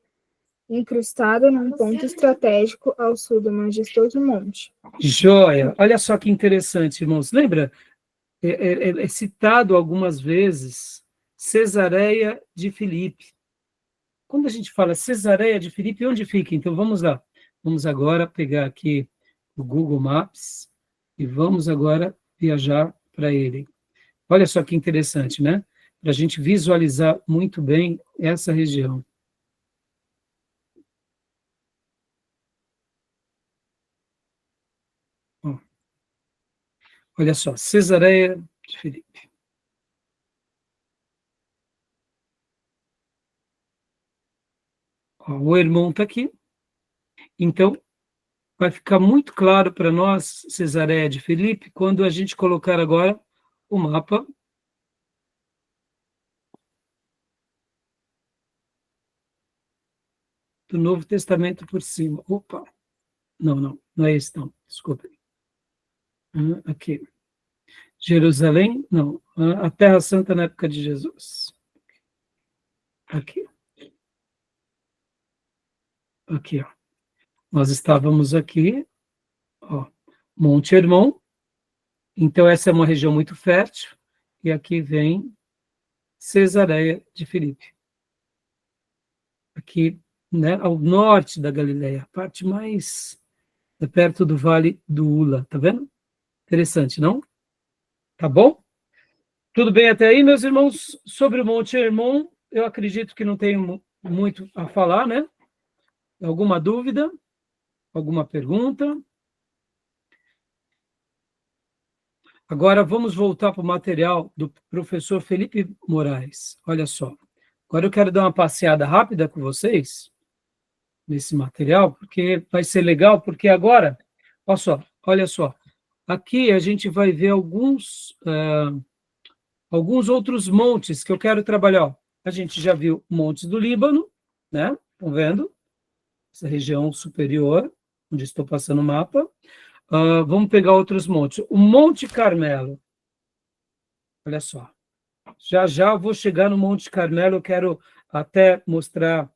incrustada num ponto estratégico ao sul do majestoso monte. Joia! Olha só que interessante, irmãos. Lembra? É citado algumas vezes Cesareia de Filipe. Quando a gente fala Cesareia de Filipe, onde fica? Então, vamos lá. Vamos agora pegar aqui o Google Maps e vamos agora viajar para ele. Olha só que interessante, né? Para a gente visualizar muito bem essa região. Ó, olha só, Cesareia de Filipe. Ó, o irmão está aqui. Então, vai ficar muito claro para nós, Cesareia de Filipe, quando a gente colocar agora o mapa do Novo Testamento por cima. Opa! Não é esse não, desculpa. Aqui. Jerusalém, não. A Terra Santa na época de Jesus. Aqui. Aqui, ó. Nós estávamos aqui, ó, Monte Hermon. Então, essa é uma região muito fértil. E aqui vem Cesareia de Filipe. Aqui, né, ao norte da Galileia, a parte mais perto do Vale do Ula, tá vendo? Interessante, não? Tá bom? Tudo bem até aí, meus irmãos? Sobre o Monte Hermon, eu acredito que não tenho muito a falar, né? Alguma dúvida? Alguma pergunta? Agora vamos voltar para o material do professor Felipe Moraes. Olha só. Agora eu quero dar uma passeada rápida com vocês nesse material, porque vai ser legal, porque agora, olha só, aqui a gente vai ver alguns outros montes que eu quero trabalhar. Ó, a gente já viu montes do Líbano, né? Estão vendo? Essa região superior, onde estou passando o mapa. Vamos pegar outros montes. O Monte Carmelo. Olha só. Já eu vou chegar no Monte Carmelo, eu quero até mostrar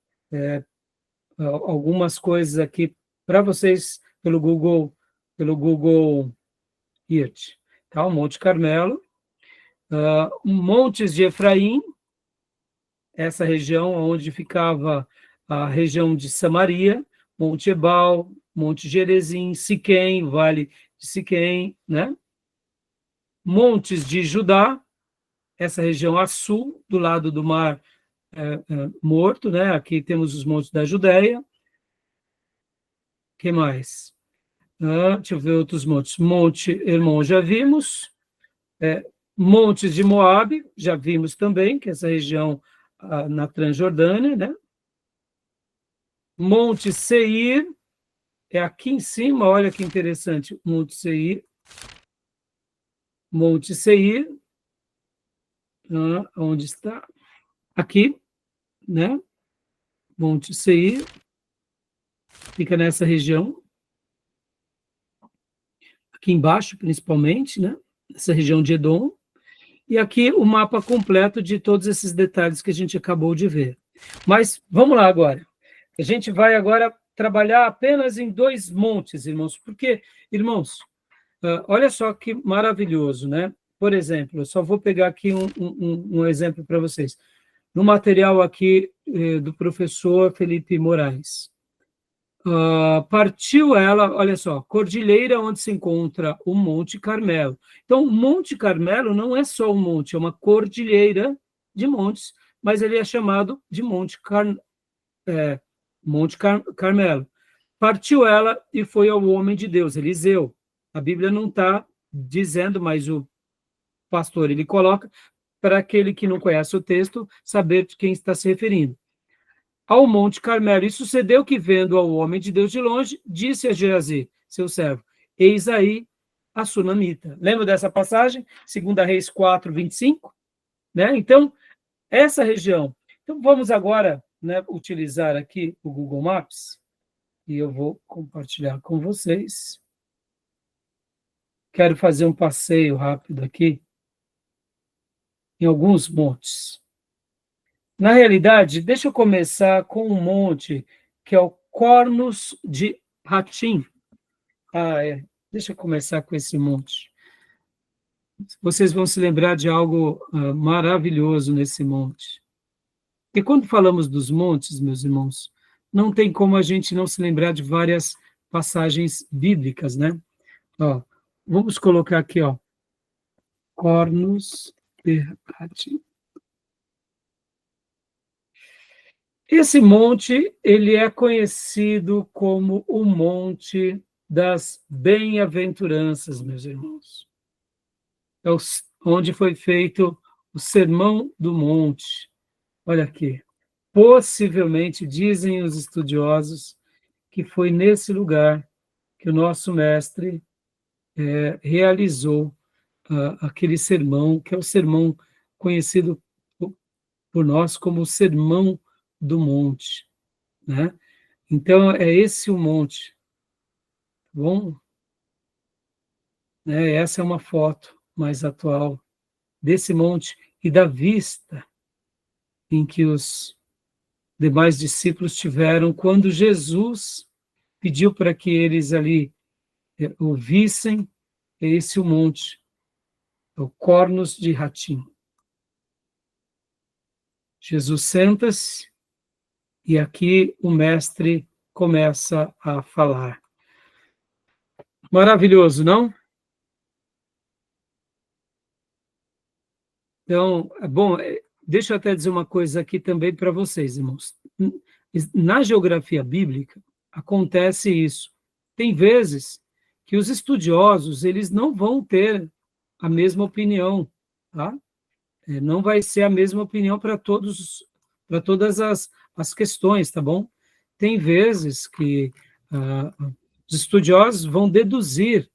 algumas coisas aqui para vocês pelo Google Earth. Tá? O Monte Carmelo. Montes de Efraim, essa região onde ficava a região de Samaria, Monte Ebal, Monte Gerezim, Siquém, Vale de Siquém, né? Montes de Judá, essa região a sul, do lado do Mar Morto, né? Aqui temos os montes da Judéia. O que mais? Deixa eu ver outros montes. Monte Hermon já vimos. Montes de Moabe, já vimos também, que é essa região na Transjordânia, né? Monte Seir, é aqui em cima, olha que interessante, Monte Seir. Monte Seir, onde está? Aqui, né? Monte Seir, fica nessa região, aqui embaixo, principalmente, né? Essa região de Edom. E aqui o mapa completo de todos esses detalhes que a gente acabou de ver. Mas vamos lá agora. A gente vai agora trabalhar apenas em 2 montes, irmãos, porque, irmãos, olha só que maravilhoso, né? Por exemplo, eu só vou pegar aqui um exemplo para vocês. No material aqui do professor Felipe Moraes. Partiu ela, olha só, cordilheira onde se encontra o Monte Carmelo. Então, o Monte Carmelo não é só um monte, é uma cordilheira de montes, mas ele é chamado de Monte Carmelo. Partiu ela e foi ao homem de Deus, Eliseu. A Bíblia não está dizendo, mas o pastor ele coloca para aquele que não conhece o texto saber de quem está se referindo. Ao Monte Carmelo. E sucedeu que, vendo ao homem de Deus de longe, disse a Geazi, seu servo, eis aí a sunamita. Lembra dessa passagem? 2 Reis 4, 25? Né? Então, essa região. Então, vamos agora, né, utilizar aqui o Google Maps, e eu vou compartilhar com vocês. Quero fazer um passeio rápido aqui em alguns montes. Na realidade, deixa eu começar com um monte que é o Cornos de Hatim. Deixa eu começar com esse monte. Vocês vão se lembrar de algo maravilhoso nesse monte. E quando falamos dos montes, meus irmãos, não tem como a gente não se lembrar de várias passagens bíblicas, né? Ó, vamos colocar aqui, ó, Cornos de Hatim. Esse monte, ele é conhecido como o Monte das Bem-aventuranças, meus irmãos. É onde foi feito o Sermão do Monte. Olha aqui. Possivelmente, dizem os estudiosos, que foi nesse lugar que o nosso mestre realizou aquele sermão, que é o sermão conhecido por nós como o Sermão do Monte, né? Então, é esse o monte, tá bom? Essa é uma foto mais atual desse monte e da vista em que os demais discípulos tiveram quando Jesus pediu para que eles ali ouvissem esse o monte, o Cornos de Hatim. Jesus senta-se e aqui o mestre começa a falar. Maravilhoso, não? Então, bom, deixa eu até dizer uma coisa aqui também para vocês, irmãos. Na geografia bíblica, acontece isso. Tem vezes que os estudiosos, eles não vão ter a mesma opinião, tá? Não vai ser a mesma opinião para todas as questões, tá bom? Tem vezes que os estudiosos vão deduzir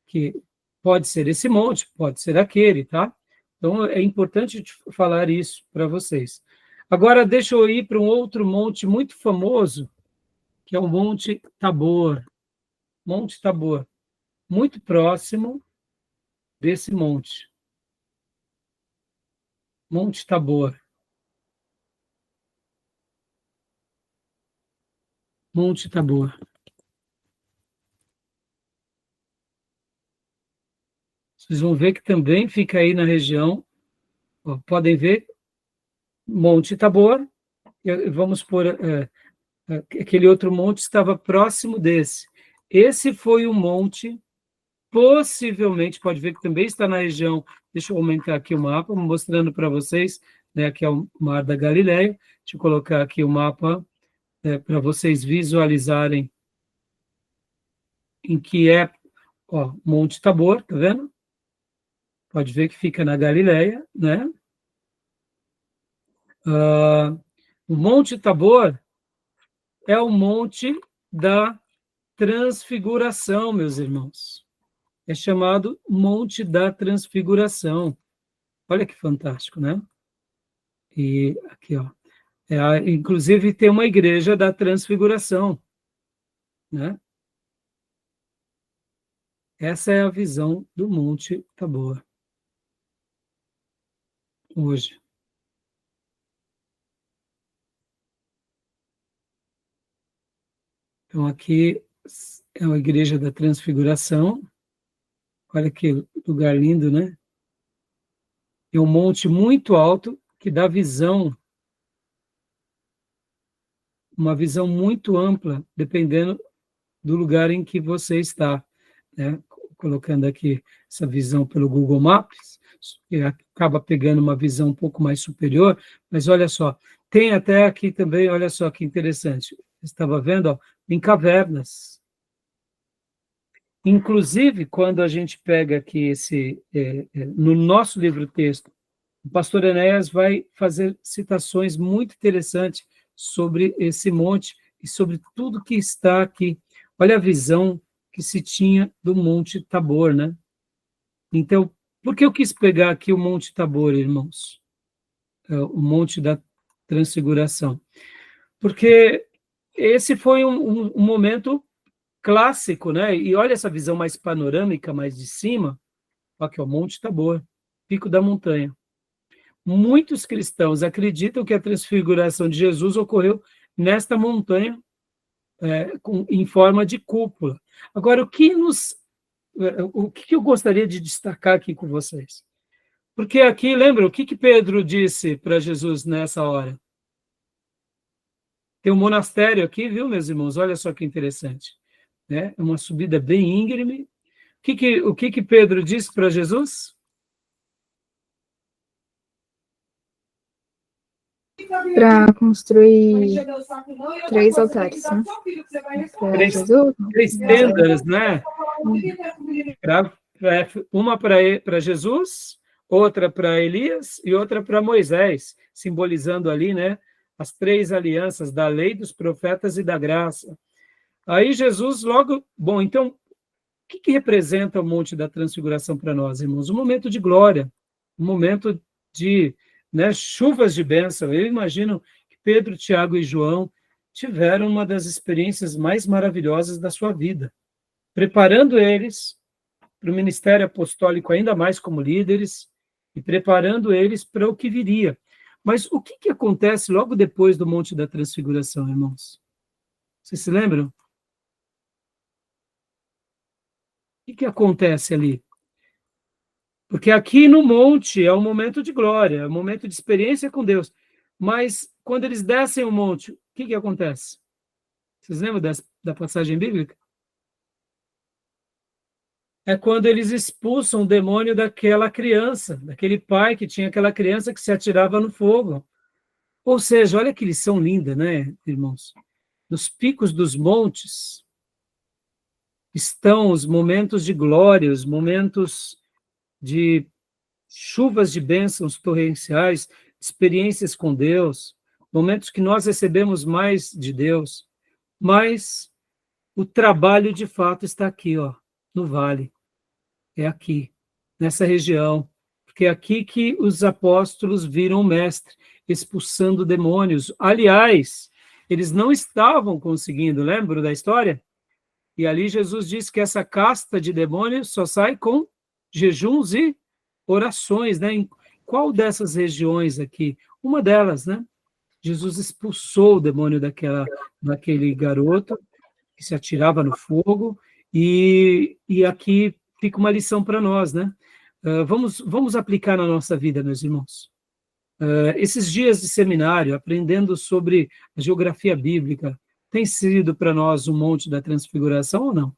que pode ser esse monte, pode ser aquele, tá? Então, é importante falar isso para vocês. Agora, deixa eu ir para um outro monte muito famoso, que é o Monte Tabor. Monte Tabor, muito próximo desse monte. Monte Tabor. Monte Tabor. Vocês vão ver que também fica aí na região, ó, podem ver, Monte Tabor, vamos pôr, aquele outro monte estava próximo desse. Esse foi o monte, possivelmente, pode ver que também está na região, deixa eu aumentar aqui o mapa, mostrando para vocês, né, aqui é o Mar da Galileia, deixa eu colocar aqui o mapa, para vocês visualizarem em que é, ó, Monte Tabor, tá vendo? Pode ver que fica na Galileia, né? O Monte Tabor é o Monte da Transfiguração, meus irmãos. É chamado Monte da Transfiguração. Olha que fantástico, né? E aqui, ó. Inclusive tem uma igreja da Transfiguração, né? Essa é a visão do Monte Tabor hoje. Então, aqui é a Igreja da Transfiguração. Olha que lugar lindo, né? É um monte muito alto que dá visão, uma visão muito ampla, dependendo do lugar em que você está, né? Colocando aqui essa visão pelo Google Maps, acaba pegando uma visão um pouco mais superior, mas olha só, tem até aqui também, olha só que interessante, estava vendo, ó, em cavernas. Inclusive, quando a gente pega aqui no nosso livro-texto, o pastor Enéas vai fazer citações muito interessantes sobre esse monte e sobre tudo que está aqui. Olha a visão que se tinha do Monte Tabor, né? Então, por que eu quis pegar aqui o Monte Tabor, irmãos? O Monte da Transfiguração. Porque esse foi um momento clássico, né? E olha essa visão mais panorâmica, mais de cima, aqui, ó, Monte Tabor, pico da montanha. muitos cristãos acreditam que a transfiguração de Jesus ocorreu nesta montanha, em forma de cúpula. Agora, o que eu gostaria de destacar aqui com vocês? Porque aqui, lembra, o que Pedro disse para Jesus nessa hora? Tem um monastério aqui, viu, meus irmãos? Olha só que interessante. É uma subida bem íngreme. O que Pedro disse para Jesus? Para construir 3 altares, né? Três tendas, né? Uma para Jesus, outra para Elias e outra para Moisés, simbolizando ali, né, as 3 alianças da lei, dos profetas e da graça. Aí Jesus logo... Bom, então, o que representa o Monte da Transfiguração para nós, irmãos? Um momento de glória, um momento de, né, chuvas de bênção. Eu imagino que Pedro, Tiago e João tiveram uma das experiências mais maravilhosas da sua vida, preparando eles para o ministério apostólico ainda mais como líderes e preparando eles para o que viria. Mas o que acontece logo depois do Monte da Transfiguração, irmãos? Vocês se lembram? O que acontece ali? Porque aqui no monte é um momento de glória, é um momento de experiência com Deus. Mas quando eles descem o monte, o que acontece? Vocês lembram da passagem bíblica? É quando eles expulsam o demônio daquela criança, daquele pai que tinha aquela criança que se atirava no fogo. Ou seja, olha que lição linda, né, irmãos? Nos picos dos montes estão os momentos de glória, os momentos de chuvas de bênçãos torrenciais, experiências com Deus, momentos que nós recebemos mais de Deus, mas o trabalho de fato está aqui, ó, no vale. É aqui, nessa região, porque é aqui que os apóstolos viram o mestre expulsando demônios. Aliás, eles não estavam conseguindo, lembra da história? E ali Jesus disse que essa casta de demônios só sai com jejuns e orações, né? Em qual dessas regiões aqui? Uma delas, né? Jesus expulsou o demônio daquele garoto que se atirava no fogo, e aqui fica uma lição para nós, né? Vamos aplicar na nossa vida, meus irmãos. Esses dias de seminário, aprendendo sobre a geografia bíblica, tem sido para nós um Monte da Transfiguração ou não?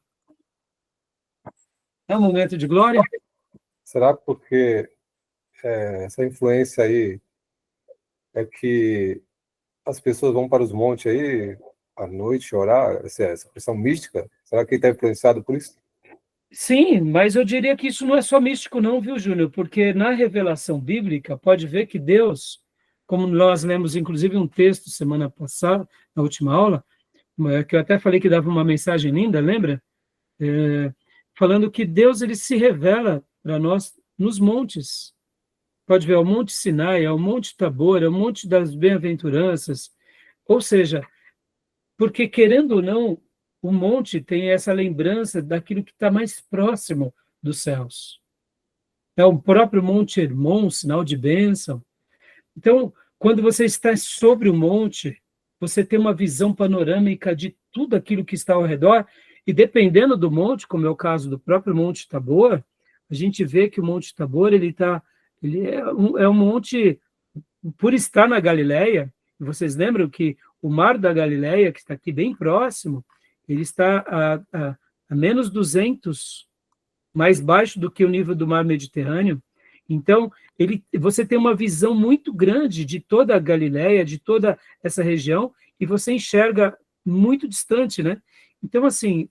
É um momento de glória? Será porque essa influência aí é que as pessoas vão para os montes aí à noite orar, essa questão mística? Será que ele está influenciado por isso? Sim, mas eu diria que isso não é só místico não, viu, Júnior? Porque na revelação bíblica, pode ver que Deus, como nós lemos inclusive um texto semana passada, na última aula, que eu até falei que dava uma mensagem linda, lembra? Falando que Deus ele se revela para nós nos montes. Pode ver, é o Monte Sinai, é o Monte Tabor, é o Monte das Bem-aventuranças. Ou seja, porque querendo ou não, o monte tem essa lembrança daquilo que está mais próximo dos céus. É o próprio Monte Hermon, sinal de bênção. Então, quando você está sobre o monte, você tem uma visão panorâmica de tudo aquilo que está ao redor, e dependendo do monte, como é o caso do próprio Monte Tabor, a gente vê que o Monte Tabor ele é um monte, por estar na Galileia, vocês lembram que o Mar da Galileia, que está aqui bem próximo, ele está a menos 200 mais baixo do que o nível do mar Mediterrâneo. Então, você tem uma visão muito grande de toda a Galileia, de toda essa região, e você enxerga muito distante, né? Então, assim,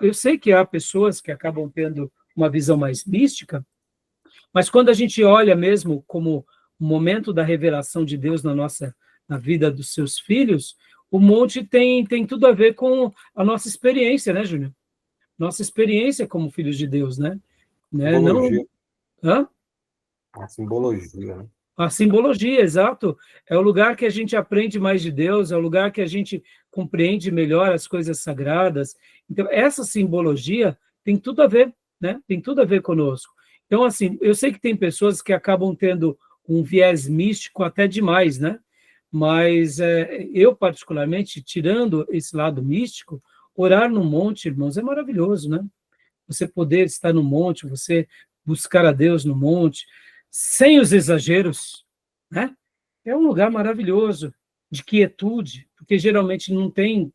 eu sei que há pessoas que acabam tendo uma visão mais mística, mas quando a gente olha mesmo como o momento da revelação de Deus na vida dos seus filhos, o monte tem tudo a ver com a nossa experiência, né, Júnior? Nossa experiência como filhos de Deus, né? Simbologia. Hã? A simbologia, né? A simbologia, exato. É o lugar que a gente aprende mais de Deus, é o lugar que a gente compreende melhor as coisas sagradas. Então, essa simbologia tem tudo a ver, né? Tem tudo a ver conosco. Então, assim, eu sei que tem pessoas que acabam tendo um viés místico até demais, né? Mas eu, particularmente, tirando esse lado místico, orar no monte, irmãos, é maravilhoso, né? Você poder estar no monte, você buscar a Deus no monte, sem os exageros, né? É um lugar maravilhoso, de quietude, porque geralmente não tem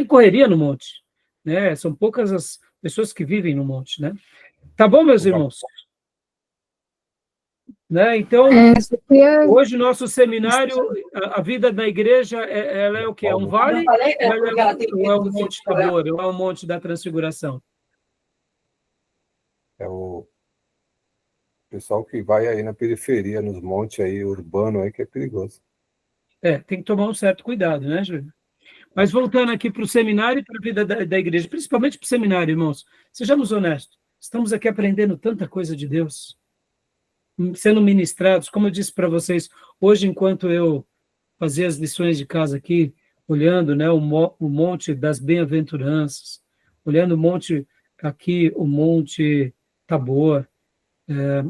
correria no monte, né? São poucas as pessoas que vivem no monte, né? Tá bom, meus irmãos? Né? Então, Só queria... hoje o nosso seminário, a vida da igreja, ela é o quê? É um vale? Ou é um monte Tabor? Ou é um monte da transfiguração? É o pessoal que vai aí na periferia, nos montes aí, urbano aí, que é perigoso. Tem que tomar um certo cuidado, né, Júlio? Mas voltando aqui para o seminário e para a vida da igreja, principalmente para o seminário, irmãos, sejamos honestos, estamos aqui aprendendo tanta coisa de Deus, sendo ministrados, como eu disse para vocês, hoje, enquanto eu fazia as lições de casa aqui, olhando, né, o monte das bem-aventuranças, olhando o monte aqui, o monte Tabor,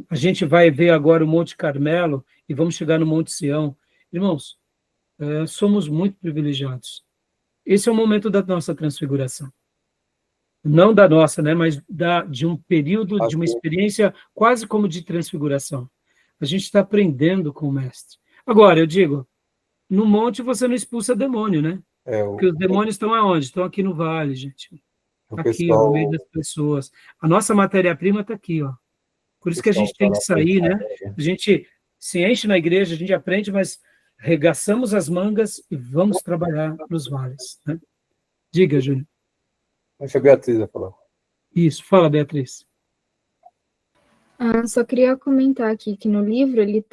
a gente vai ver agora o Monte Carmelo e vamos chegar no Monte Sião. Irmãos, somos muito privilegiados. Esse é o momento da nossa transfiguração. Não da nossa, né, mas de um período, de uma experiência quase como de transfiguração. A gente está aprendendo com o Mestre. Agora, eu digo, no monte você não expulsa demônio, né? Porque os demônios estão aonde? Estão aqui no vale, gente. Aqui, ó, no meio das pessoas. A nossa matéria-prima está aqui, ó. Por isso que a gente tem que sair, né? A gente se enche na igreja, a gente aprende, mas regaçamos as mangas e vamos trabalhar nos vales, né? Diga, Júlio. Deixa a Beatriz vai falar. Isso, fala, Beatriz. Só queria comentar aqui que no livro ele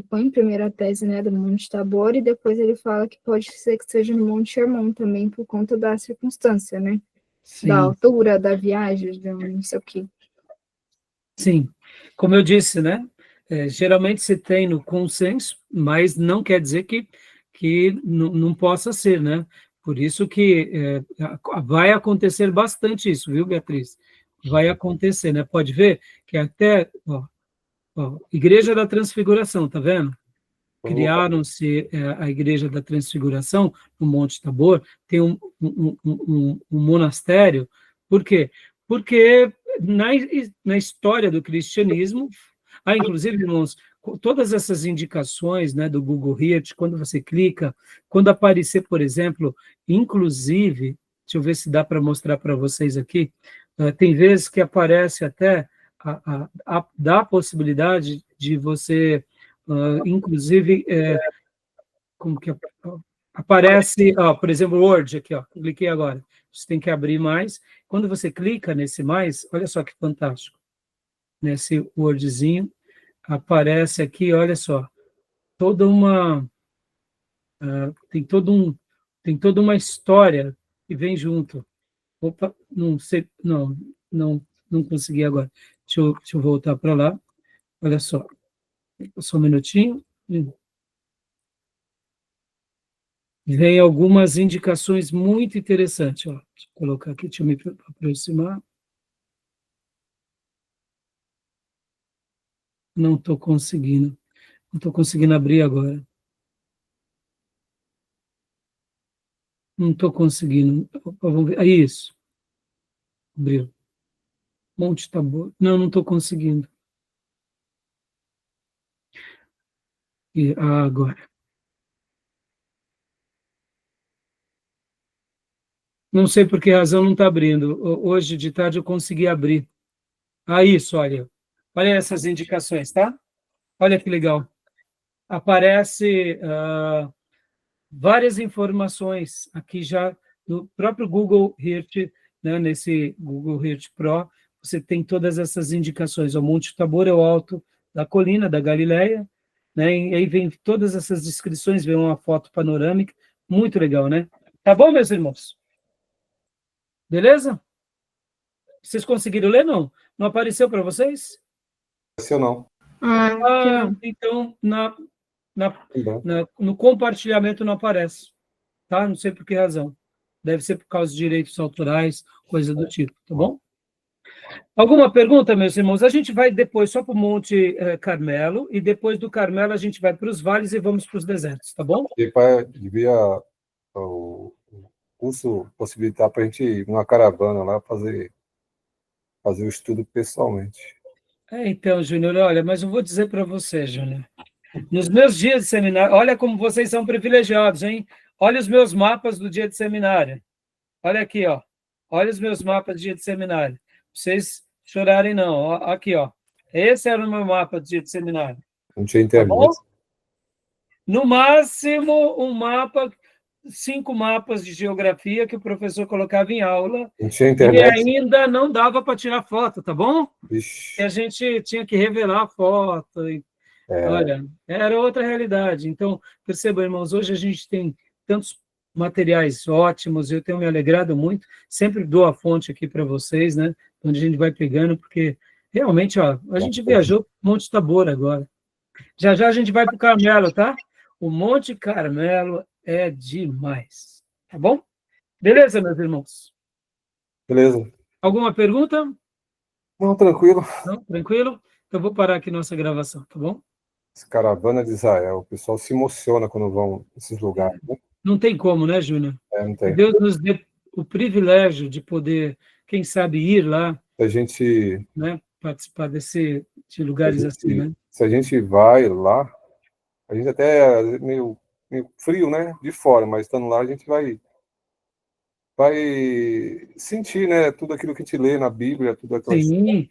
põe primeiro a tese, né, do Monte Tabor, e depois ele fala que pode ser que seja no Monte Hermon também, por conta da circunstância, né? Sim. Da altura, da viagem, de não sei o quê. Sim, como eu disse, né? Geralmente se tem no consenso, mas não quer dizer que não possa ser, né? Por isso que vai acontecer bastante isso, viu, Beatriz? Vai acontecer, né? Pode ver que até, ó, Igreja da Transfiguração, tá vendo? Criaram-se a Igreja da Transfiguração no Monte Tabor, tem um monastério. Por quê? Porque na história do cristianismo, inclusive, irmãos, todas essas indicações, né, do Google Earth, quando você clica, quando aparecer, por exemplo, inclusive, deixa eu ver se dá para mostrar para vocês aqui, tem vezes que aparece até dá a possibilidade de você, inclusive, como que aparece, por exemplo, Word aqui, ó, cliquei agora, você tem que abrir mais, quando você clica nesse mais, olha só que fantástico, nesse Wordzinho, aparece aqui, olha só, toda uma, tem toda uma história que vem junto. Opa, não sei, não consegui agora. Deixa eu voltar para lá. Olha só um minutinho. Vem algumas indicações muito interessantes. Ó. Deixa eu colocar aqui, deixa eu me aproximar. Não estou conseguindo abrir agora. Não estou conseguindo. Vamos ver. Isso. Abriu. Monte Tabor. Não estou conseguindo. Agora. Não sei por que razão não está abrindo. Hoje de tarde eu consegui abrir. Isso, olha. Olha essas indicações, tá? Olha que legal. Aparece várias informações aqui já no próprio Google Earth, né, nesse Google Earth Pro, você tem todas essas indicações. O Monte Tabor é o alto da colina da Galileia, né, e aí vem todas essas descrições, vem uma foto panorâmica, muito legal, né? Tá bom, meus irmãos? Beleza? Vocês conseguiram ler, não? Não apareceu para vocês? Apareceu, não. Não. Então, no compartilhamento não aparece, tá? Não sei por que razão. Deve ser por causa de direitos autorais, coisa do tipo, tá bom? Alguma pergunta, meus irmãos? A gente vai depois só para o Monte Carmelo, e depois do Carmelo a gente vai para os vales e vamos para os desertos, tá bom? Devia o curso possibilitar para a gente ir numa caravana lá fazer o estudo pessoalmente. Então, Júnior, olha, mas eu vou dizer para você, Júnior, nos meus dias de seminário, olha como vocês são privilegiados, hein? Olha os meus mapas do dia de seminário. Olha aqui, ó. Olha os meus mapas do dia de seminário. Pra vocês chorarem, não. Ó, aqui, ó. Esse era o meu mapa do dia de seminário. Não tinha Tá bom? internet. No máximo, 5 mapas de geografia que o professor colocava em aula, Não tinha e internet. ainda não dava para tirar foto, tá bom? Vixe, E a gente tinha que revelar a foto. Olha, era outra realidade. Então, percebam, irmãos, hoje a gente tem tantos materiais ótimos, eu tenho me alegrado muito, sempre dou a fonte aqui para vocês, né, onde a gente vai pegando, porque realmente, ó, a gente viajou para o Monte Tabor agora. Já já a gente vai para o Carmelo, tá? O Monte Carmelo é demais, tá bom? Beleza, meus irmãos? beleza. Alguma pergunta? Não, tranquilo. Não? Tranquilo? Então, eu vou parar aqui nossa gravação, tá bom? Essa caravana de Israel, o pessoal se emociona quando vão nesses lugares, né? Não tem como, né, Júnior? Não Que tem. Deus nos dê o privilégio de poder, quem sabe, ir lá, A gente, né, participar de lugares assim, né? se a gente vai lá, a gente até é meio frio, né, de fora, mas estando lá a gente vai sentir, né, tudo aquilo que a gente lê na Bíblia, tudo aquilo. Sim.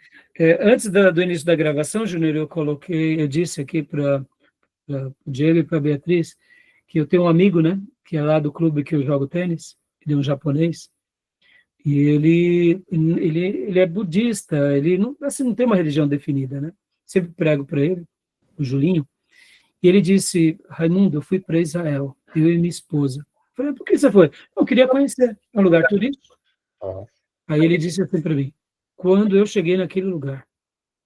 Antes do início da gravação, Júnior, eu disse aqui para o Diego e para a Beatriz, que eu tenho um amigo, né, que é lá do clube que eu jogo tênis, ele é um japonês, e ele é budista, ele não, assim, não tem uma religião definida, né? Sempre prego para ele, o Julinho, e ele disse: Raimundo, eu fui para Israel, eu e minha esposa. Eu falei: por que você foi? Eu queria conhecer, é um lugar turístico. Aí ele disse assim para mim: quando eu cheguei naquele lugar,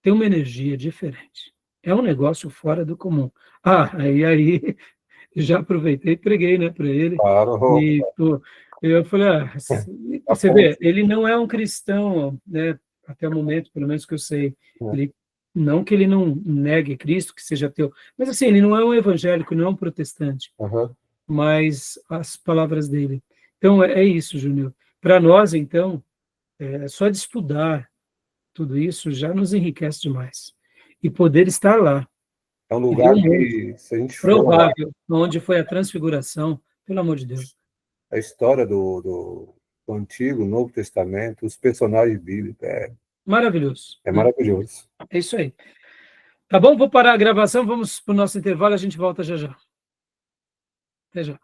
tem uma energia diferente. É um negócio fora do comum. Aí já aproveitei e preguei, né, para ele. Claro. E eu falei: você vê, ele não é um cristão, né, até o momento, pelo menos que eu sei. Não que ele não negue Cristo, que seja ateu, mas assim, ele não é um evangélico, não é um protestante. Mas as palavras dele. Então, é isso, Júnior. Para nós, então, só de estudar tudo isso já nos enriquece demais. E poder estar lá. É um lugar que, se a gente for provável, onde foi a transfiguração, pelo amor de Deus. A história do Antigo, Novo Testamento, os personagens bíblicos, maravilhoso. É maravilhoso. É isso aí. Tá bom? Vou parar a gravação, vamos para o nosso intervalo, a gente volta já já. Até já.